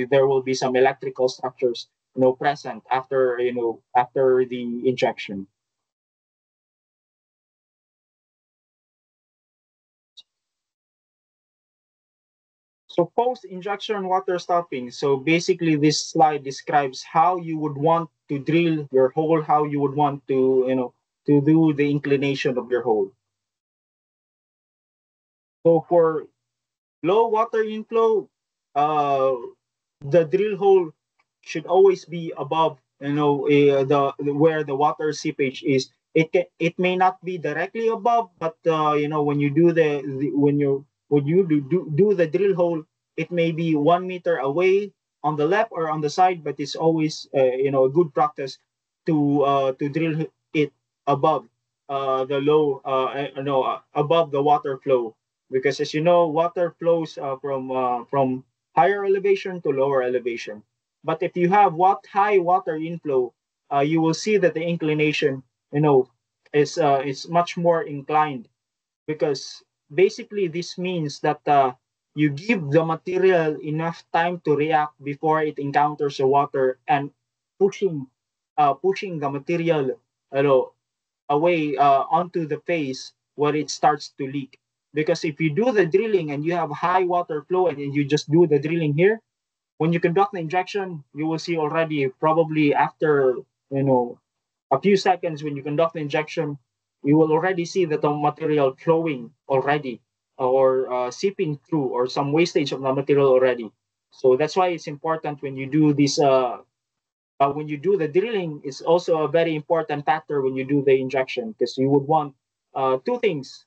there will be some electrical structures present after the injection. So post-injection water stopping. So basically, this slide describes how you would want to drill your hole, how you would want to do the inclination of your hole. So for low water inflow, the drill hole should always be above, the where the water seepage is. It may not be directly above, but when you do when you do the drill hole, it may be 1 meter away on the left or on the side, but it's always a good practice to drill it above the low above the water flow, because as you know, water flows from higher elevation to lower elevation. But if you have high water inflow, you will see that the inclination, is much more inclined, because basically this means that you give the material enough time to react before it encounters the water and pushing the material, away onto the face where it starts to leak. Because if you do the drilling and you have high water flow and you just do the drilling here, when you conduct the injection, you will see already probably after a few seconds when you conduct the injection, you will already see that the material flowing already or seeping through or some wastage of the material already. So that's why it's important when you do this when you do the drilling, it's also a very important factor when you do the injection, because you would want two things.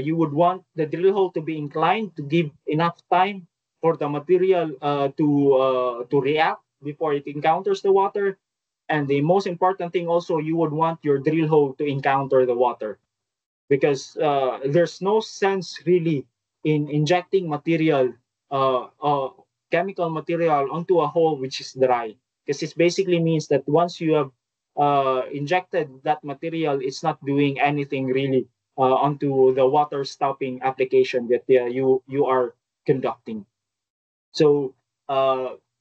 You would want the drill hole to be inclined to give enough time for the material to react before it encounters the water. And the most important thing also, you would want your drill hole to encounter the water, because there's no sense really in injecting material, chemical material onto a hole which is dry, because it basically means that once you have injected that material, it's not doing anything really onto the water stopping application that you are conducting. So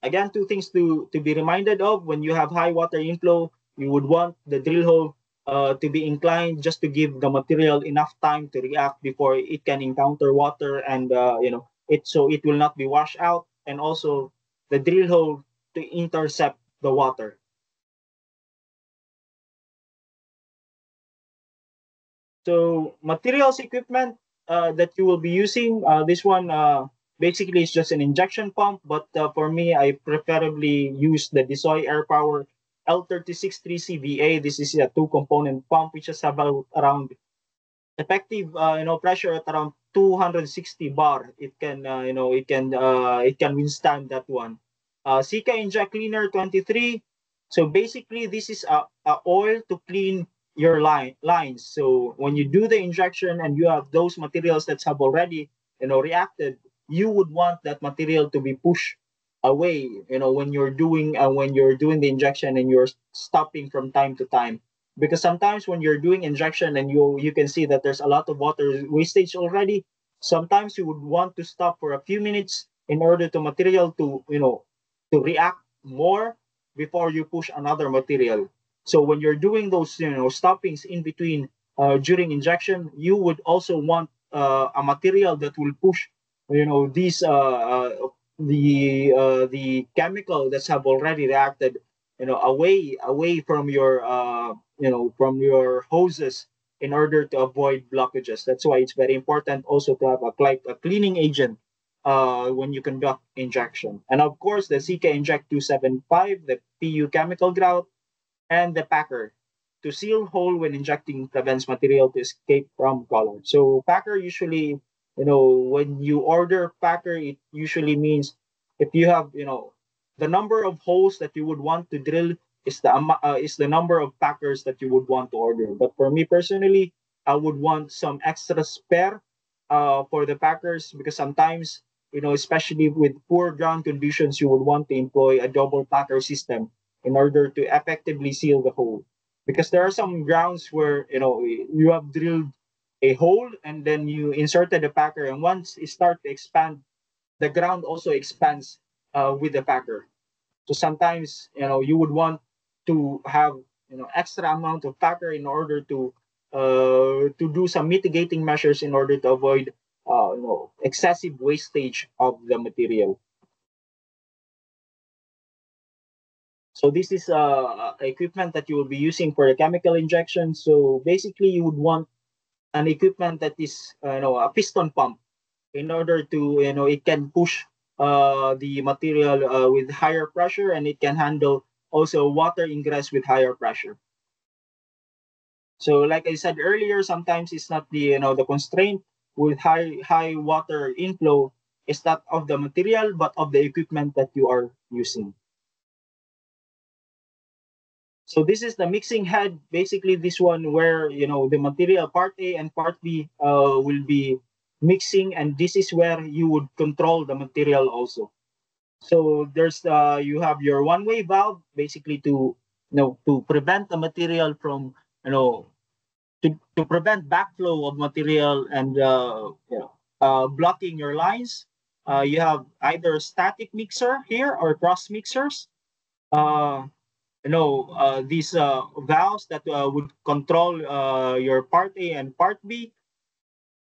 again, two things to be reminded of: when you have high water inflow, you would want the drill hole to be inclined just to give the material enough time to react before it can encounter water and so it will not be washed out, and also the drill hole to intercept the water. So materials equipment that you will be using, this one basically is just an injection pump, but for me, I preferably use the Desoy Air Power L363CVA. This is a two-component pump which has about around effective pressure at around 260 bar. It can it can withstand that one. Sika Inject Cleaner 23. So basically, this is a oil to clean your lines. So when you do the injection and you have those materials that have already reacted, you would want that material to be pushed away. When you're doing the injection and you're stopping from time to time, because sometimes when you're doing injection and you can see that there's a lot of water wastage already, sometimes you would want to stop for a few minutes in order to material to react more before you push another material. So when you're doing those stoppings in between during injection, you would also want a material that will push these the chemical that have already reacted away from your from your hoses in order to avoid blockages. That's why it's very important also to have a cleaning agent when you conduct injection. And of course, the Sika Inject 275, the PU chemical grout, and the packer to seal hole when injecting prevents material to escape from color. So packer usually, when you order packer, it usually means if you have, the number of holes that you would want to drill is the number of packers that you would want to order. But for me personally, I would want some extra spare for the packers, because sometimes, especially with poor ground conditions, you would want to employ a double packer system in order to effectively seal the hole. Because there are some grounds where you have drilled a hole and then you inserted the packer, and once it starts to expand, the ground also expands with the packer. So sometimes you would want to have extra amount of packer in order to do some mitigating measures in order to avoid excessive wastage of the material. So this is equipment that you will be using for the chemical injection. So basically, you would want an equipment that is a piston pump in order to it can push the material with higher pressure, and it can handle also water ingress with higher pressure. So like I said earlier, sometimes it's not the constraint with high water inflow is not of the material but of the equipment that you are using. So this is the mixing head. Basically, this one where the material part A and part B will be mixing, and this is where you would control the material also. So there's you have your one-way valve, basically to to prevent the material from to prevent backflow of material and blocking your lines. You have either static mixer here or cross mixers. Uh, these valves that would control your part A and part B.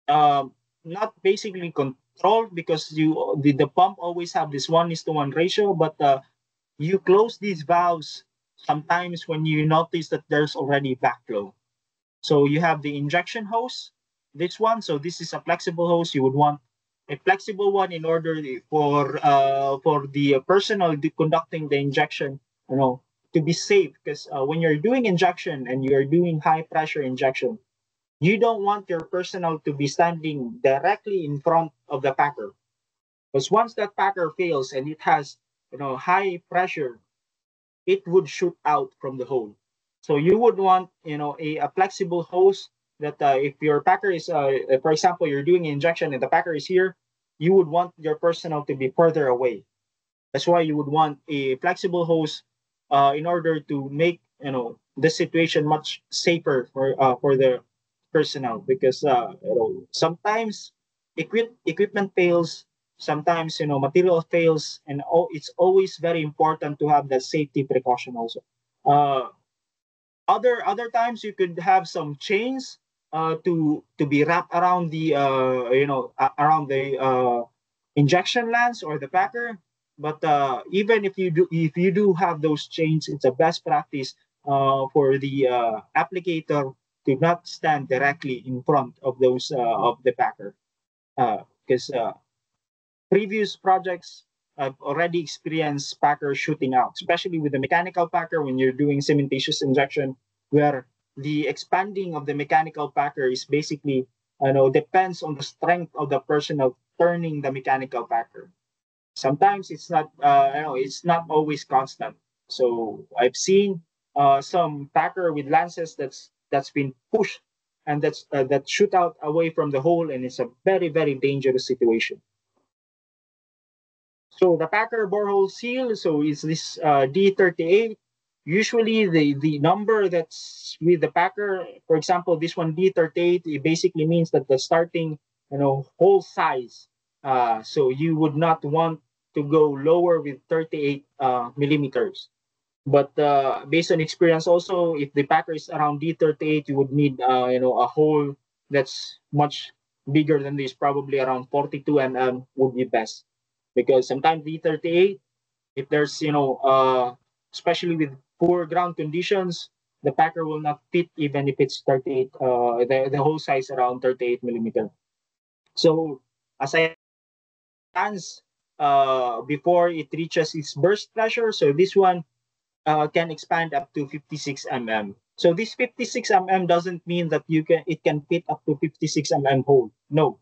Uh, Not basically controlled, because the pump always have this 1:1 ratio, but you close these valves sometimes when you notice that there's already backflow. So you have the injection hose, this one. So this is a flexible hose. You would want a flexible one in order for the personnel conducting the injection, to be safe. Because when you're doing injection and you're doing high pressure injection, you don't want your personnel to be standing directly in front of the packer. Because once that packer fails and it has high pressure, it would shoot out from the hole. So you would want a flexible hose that if your packer is for example you're doing injection and the packer is here, you would want your personnel to be further away. That's why you would want a flexible hose in order to make the situation much safer for the personnel, because sometimes equipment fails, sometimes material fails, and it's always very important to have that safety precaution also. uh, other times you could have some chains to be wrapped around the around the injection lens or the packer. But even if you do have those chains, it's a best practice for the applicator to not stand directly in front of those of the packer, because previous projects I've already experienced packer shooting out, especially with the mechanical packer when you're doing cementitious injection, where the expanding of the mechanical packer is basically, depends on the strength of the person of turning the mechanical packer. Sometimes it's not always constant. So I've seen some packer with lances that's been pushed and that shoot out away from the hole, and it's a very very dangerous situation. So the Packer borehole seal, so is this D38. Usually the number that's with the Packer, for example, this one D38, it basically means that the starting, hole size. So you would not want to go lower with 38 millimeters. But based on experience also, if the Packer is around D38, you would need, a hole that's much bigger than this, probably around 42 mm would be best, because sometimes D38, if there's especially with poor ground conditions, the packer will not fit even if it's 38 the whole size around 38 millimeter. So as I advance before it reaches its burst pressure, so this one can expand up to 56 mm. So this 56 mm doesn't mean that it can fit up to 56 mm hole. No.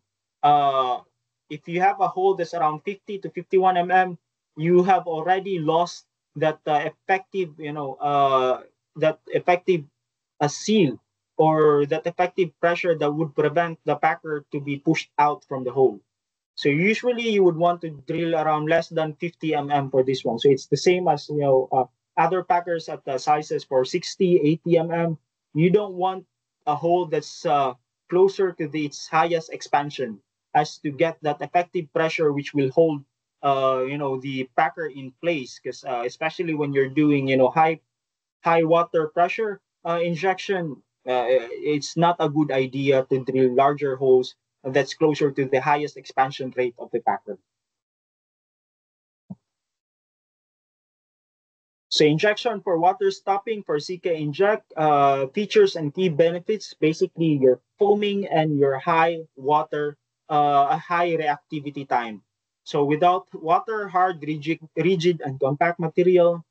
If you have a hole that's around 50 to 51 mm, you have already lost that effective seal, or that effective pressure that would prevent the packer to be pushed out from the hole. So usually you would want to drill around less than 50 mm for this one. So it's the same as other packers at the sizes for 60, 80 mm. You don't want a hole that's closer to its highest expansion, as to get that effective pressure which will hold the packer in place, because especially when you're doing high water pressure injection, it's not a good idea to drill larger holes that's closer to the highest expansion rate of the packer. So injection for water stopping for Sika Inject, features and key benefits, basically your foaming and your high reactivity time. So without water, hard, rigid and compact material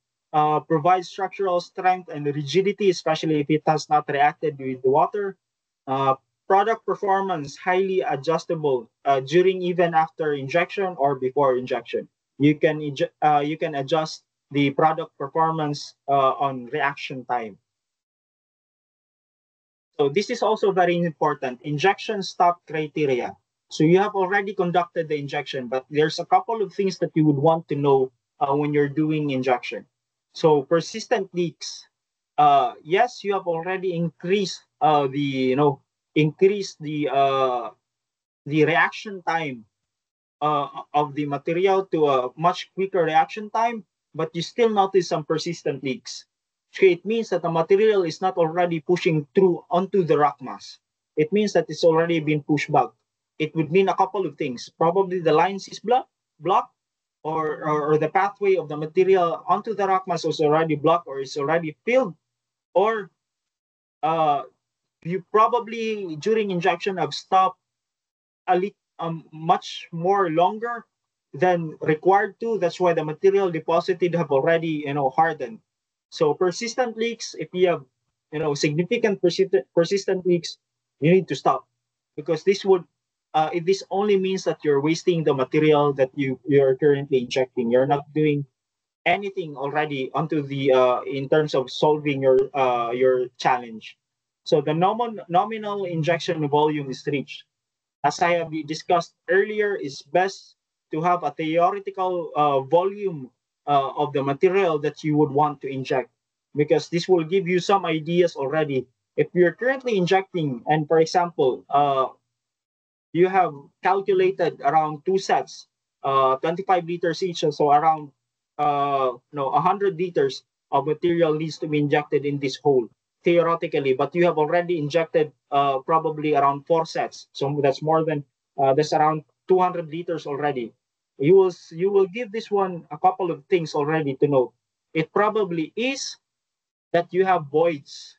provides structural strength and rigidity, especially if it has not reacted with the water. Product performance, highly adjustable during, even after injection or before injection. You can adjust the product performance on reaction time. So this is also very important. Injection stop criteria. So you have already conducted the injection, but there's a couple of things that you would want to know when you're doing injection. So persistent leaks. Yes, you have already increased the reaction time of the material to a much quicker reaction time, but you still notice some persistent leaks. So it means that the material is not already pushing through onto the rock mass. It means that it's already been pushed back. It would mean a couple of things. Probably the lines is blocked, or the pathway of the material onto the rock mass was already blocked or is already filled, or you probably during injection have stopped much more longer than required to. That's why the material deposited have already hardened. So persistent leaks, if you have significant persistent leaks, you need to stop, because this only means that you're wasting the material that you're currently injecting. You're not doing anything already onto the in terms of solving your challenge. So the nominal injection volume is reached. As I have discussed earlier, it's best to have a theoretical volume of the material that you would want to inject, because this will give you some ideas already. If you're currently injecting, and for example, you have calculated around 2 sets, 25 liters each, so around 100 liters of material needs to be injected in this hole theoretically, but you have already injected probably around 4 sets. So that's around 200 liters already. you will give this one a couple of things already to note. It probably is that you have voids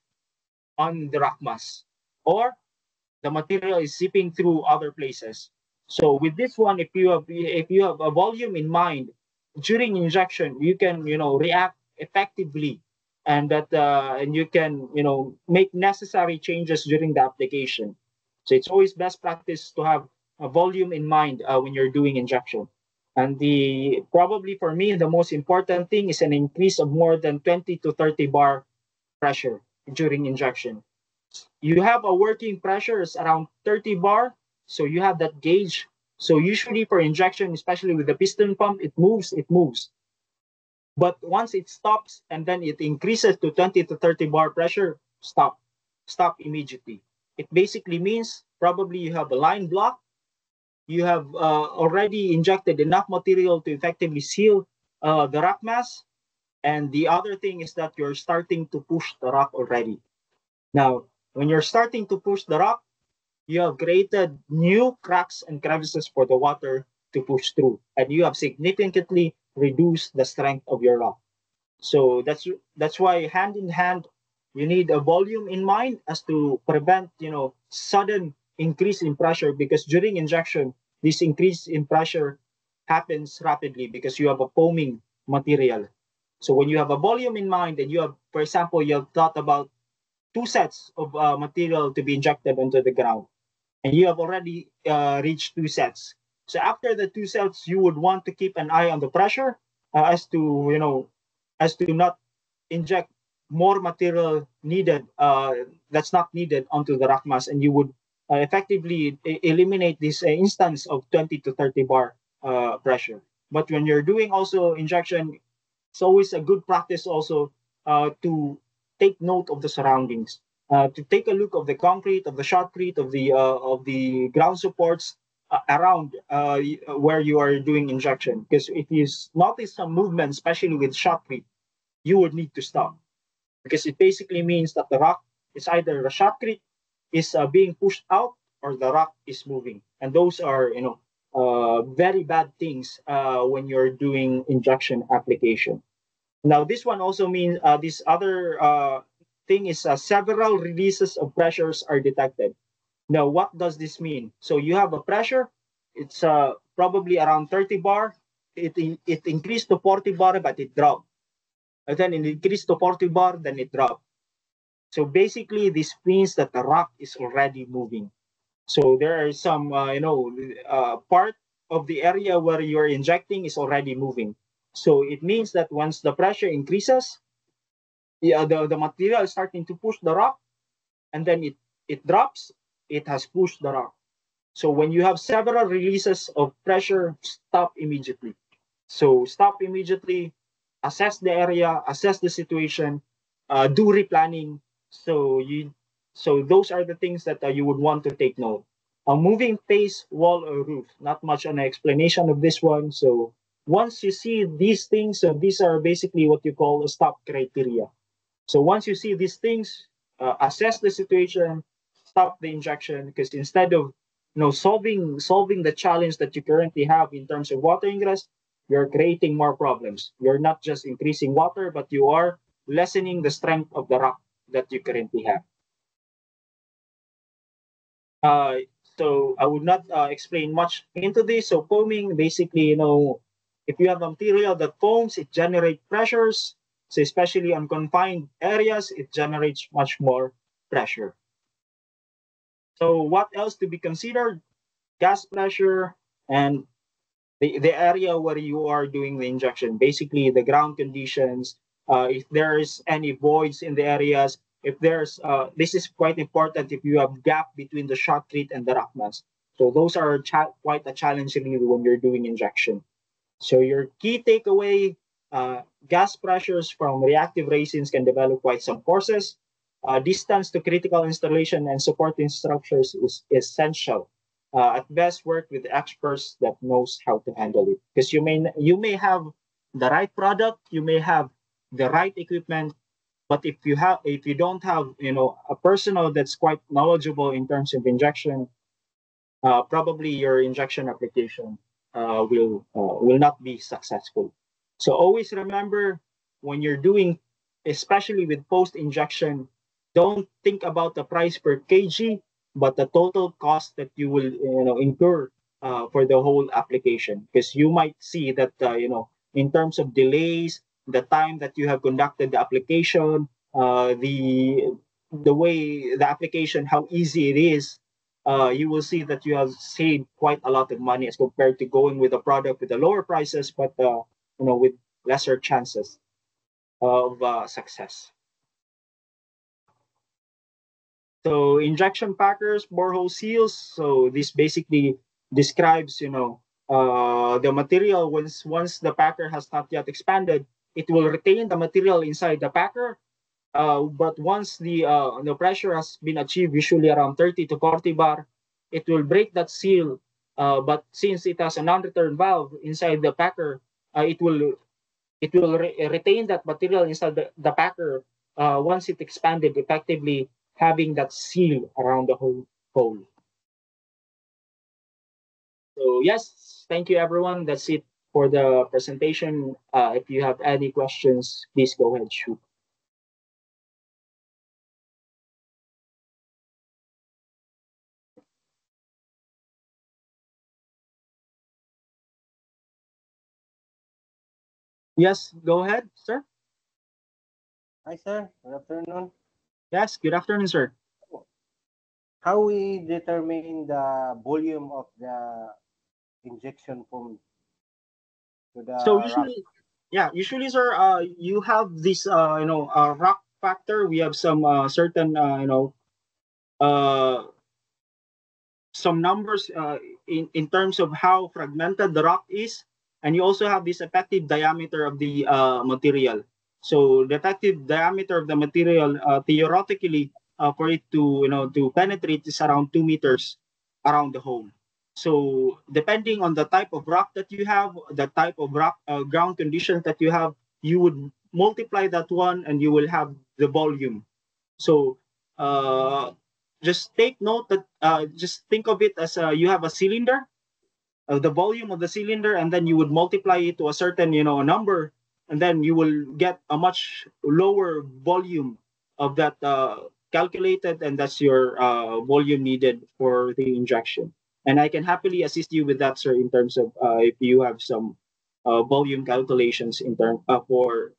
on the rock mass, or the material is seeping through other places. So with this one, if you have a volume in mind during injection, you can react effectively, and you can make necessary changes during the application. So it's always best practice to have a volume in mind when you're doing injection. And the probably for me the most important thing is an increase of more than 20 to 30 bar pressure during injection. You have a working pressure is around 30 bar, so you have that gauge. So usually for injection, especially with the piston pump, it moves. But once it stops and then it increases to 20 to 30 bar pressure, stop immediately. It basically means probably you have a line block, you have already injected enough material to effectively seal the rock mass, and the other thing is that you're starting to push the rock already. Now, when you're starting to push the rock, you have created new cracks and crevices for the water to push through, and you have significantly reduced the strength of your rock. So that's why hand in hand, you need a volume in mind as to prevent sudden increase in pressure, because during injection, this increase in pressure happens rapidly because you have a foaming material. So when you have a volume in mind and you have, for example, you have thought about two sets of material to be injected onto the ground, and you have already reached two sets. So after the two sets, you would want to keep an eye on the pressure as to not inject more material needed that's not needed onto the rock mass, and you would effectively eliminate this instance of 20 to 30 bar pressure. But when you're doing also injection, it's always a good practice also to take note of the surroundings, to take a look of the concrete, of the shotcrete, of the ground supports around where you are doing injection. Because if you notice some movement, especially with shotcrete, you would need to stop, because it basically means that the rock is either the shotcrete is being pushed out or the rock is moving, and those are very bad things when you're doing injection application. Now, this one also means this other thing is several releases of pressures are detected. Now, what does this mean? So you have a pressure, it's probably around 30 bar. It increased to 40 bar, but it dropped. And then it increased to 40 bar, then it dropped. So basically, this means that the rock is already moving. So there are some, part of the area where you're injecting is already moving. So it means that once the pressure increases, the material is starting to push the rock, and then it drops, it has pushed the rock. So when you have several releases of pressure, stop immediately. So stop immediately, assess the area, assess the situation, do replanning. So those are the things that you would want to take note. A moving face, wall, or roof. Not much an explanation of this one. So once you see these things, so these are basically what you call a stop criteria. So once you see these things, assess the situation, stop the injection, because instead of solving the challenge that you currently have in terms of water ingress, you're creating more problems. You're not just increasing water, but you are lessening the strength of the rock that you currently have. Uh, so I would not explain much into this. So foaming, basically, if you have a material that foams, it generates pressures. So especially on confined areas, it generates much more pressure. So what else to be considered? Gas pressure and the area where you are doing the injection. Basically, the ground conditions. If there is any voids in the areas, if there's this is quite important if you have gap between the shotcrete and the rock mass. So those are quite a challenge really when you're doing injection. So your key takeaway: gas pressures from reactive resins can develop quite some forces. Distance to critical installation and supporting structures is essential. At best, work with experts that knows how to handle it, because you may have the right product, you may have the right equipment, but if you don't have a personnel that's quite knowledgeable in terms of injection, probably your injection application will not be successful. So always remember when you're doing, especially with post injection, don't think about the price per kg, but the total cost that you will incur for the whole application. Because you might see that in terms of delays, the time that you have conducted the application, the way the application, how easy it is, you will see that you have saved quite a lot of money as compared to going with a product with the lower prices, but with lesser chances of success. So injection packers, borehole seals. So this basically describes, the material once the packer has not yet expanded, it will retain the material inside the packer. But once the pressure has been achieved, usually around 30 to 40 bar, it will break that seal. But since it has a non-return valve inside the packer, it will retain that material inside the packer once it expanded, effectively having that seal around the whole hole. So yes, thank you everyone. That's it for the presentation. If you have any questions, please go ahead, shoot. Yes, go ahead, sir. Hi, sir. Good afternoon. Yes, good afternoon, sir. How we determine the volume of the injection foam to the So rock? usually, sir, you have this, rock factor. We have some certain, uh, some numbers in terms of how fragmented the rock is, and you also have this effective diameter of the material. So the effective diameter of the material, theoretically, for it to penetrate is around 2 meters around the hole. So depending on the type of rock that you have, the type of rock ground conditions that you have, you would multiply that one, and you will have the volume. So uh, just take note that just think of it as you have a cylinder, the volume of the cylinder, and then you would multiply it to a certain number, and then you will get a much lower volume of that calculated, and that's your volume needed for the injection. And I can happily assist you with that, sir, in terms of if you have some volume calculations in term for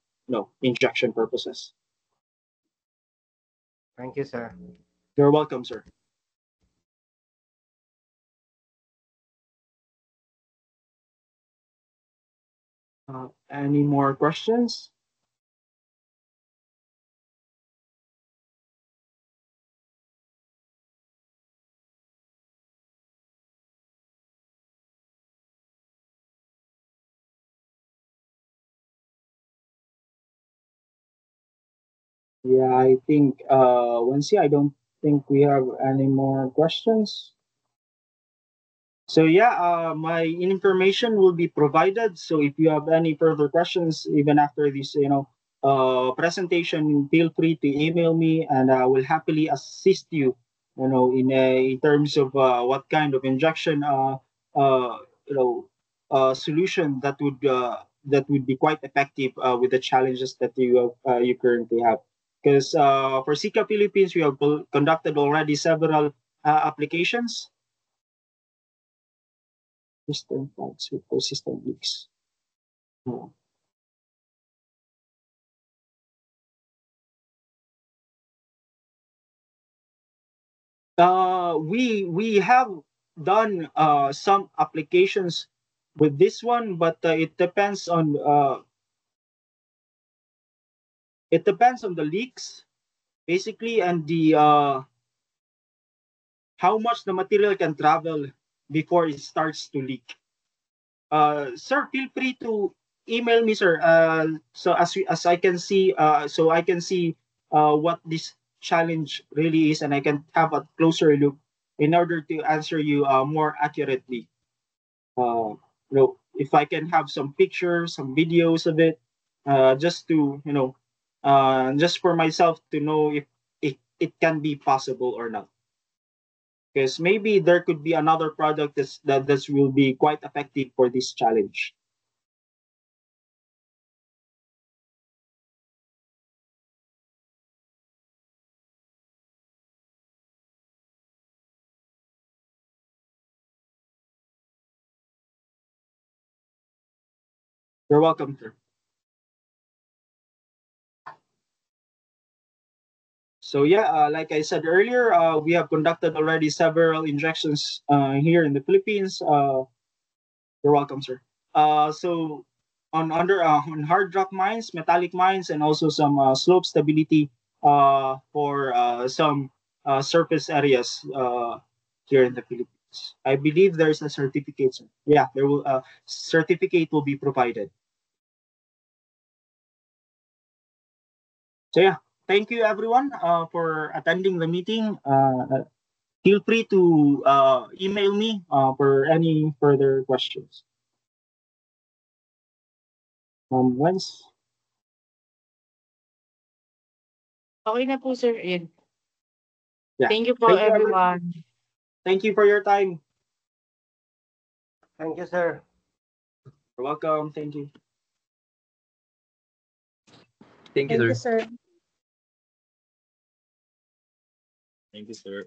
injection purposes. Thank you, sir. You're welcome, sir. Any more questions? Yeah, I think Wensi, I don't think we have any more questions. So yeah, my information will be provided. So if you have any further questions, even after this, presentation, feel free to email me, and I will happily assist you. In terms of what kind of injection, uh, you know, solution that would be quite effective with the challenges that you currently have. Because for Sika Philippines, we have conducted already several applications. Persistent faults with persistent leaks. Hmm. We have done some applications with this one, but it depends on the leaks basically, and the how much the material can travel before it starts to leak. Sir, feel free to email me, sir. So as I can see, so I can see what this challenge really is, and I can have a closer look in order to answer you more accurately. If I can have some pictures, some videos of it, just to just for myself to know if it can be possible or not. because maybe there could be another product that will be quite effective for this challenge. You're welcome, sir. So yeah, like I said earlier, we have conducted already several injections here in the Philippines. You're welcome, sir. So on hard rock mines, metallic mines, and also some slope stability for some surface areas here in the Philippines. I believe there's a certificate, sir. Yeah, there will certificate will be provided. So yeah, thank you everyone for attending the meeting. Feel free to email me for any further questions. Once. Okay na po, sir. Yun. Yeah. Thank you po, Thank you, everyone. everyone. Thank you for your time. Thank you, sir. You're welcome. Thank you. Thank you, Thank you, sir. sir. Thank you, sir.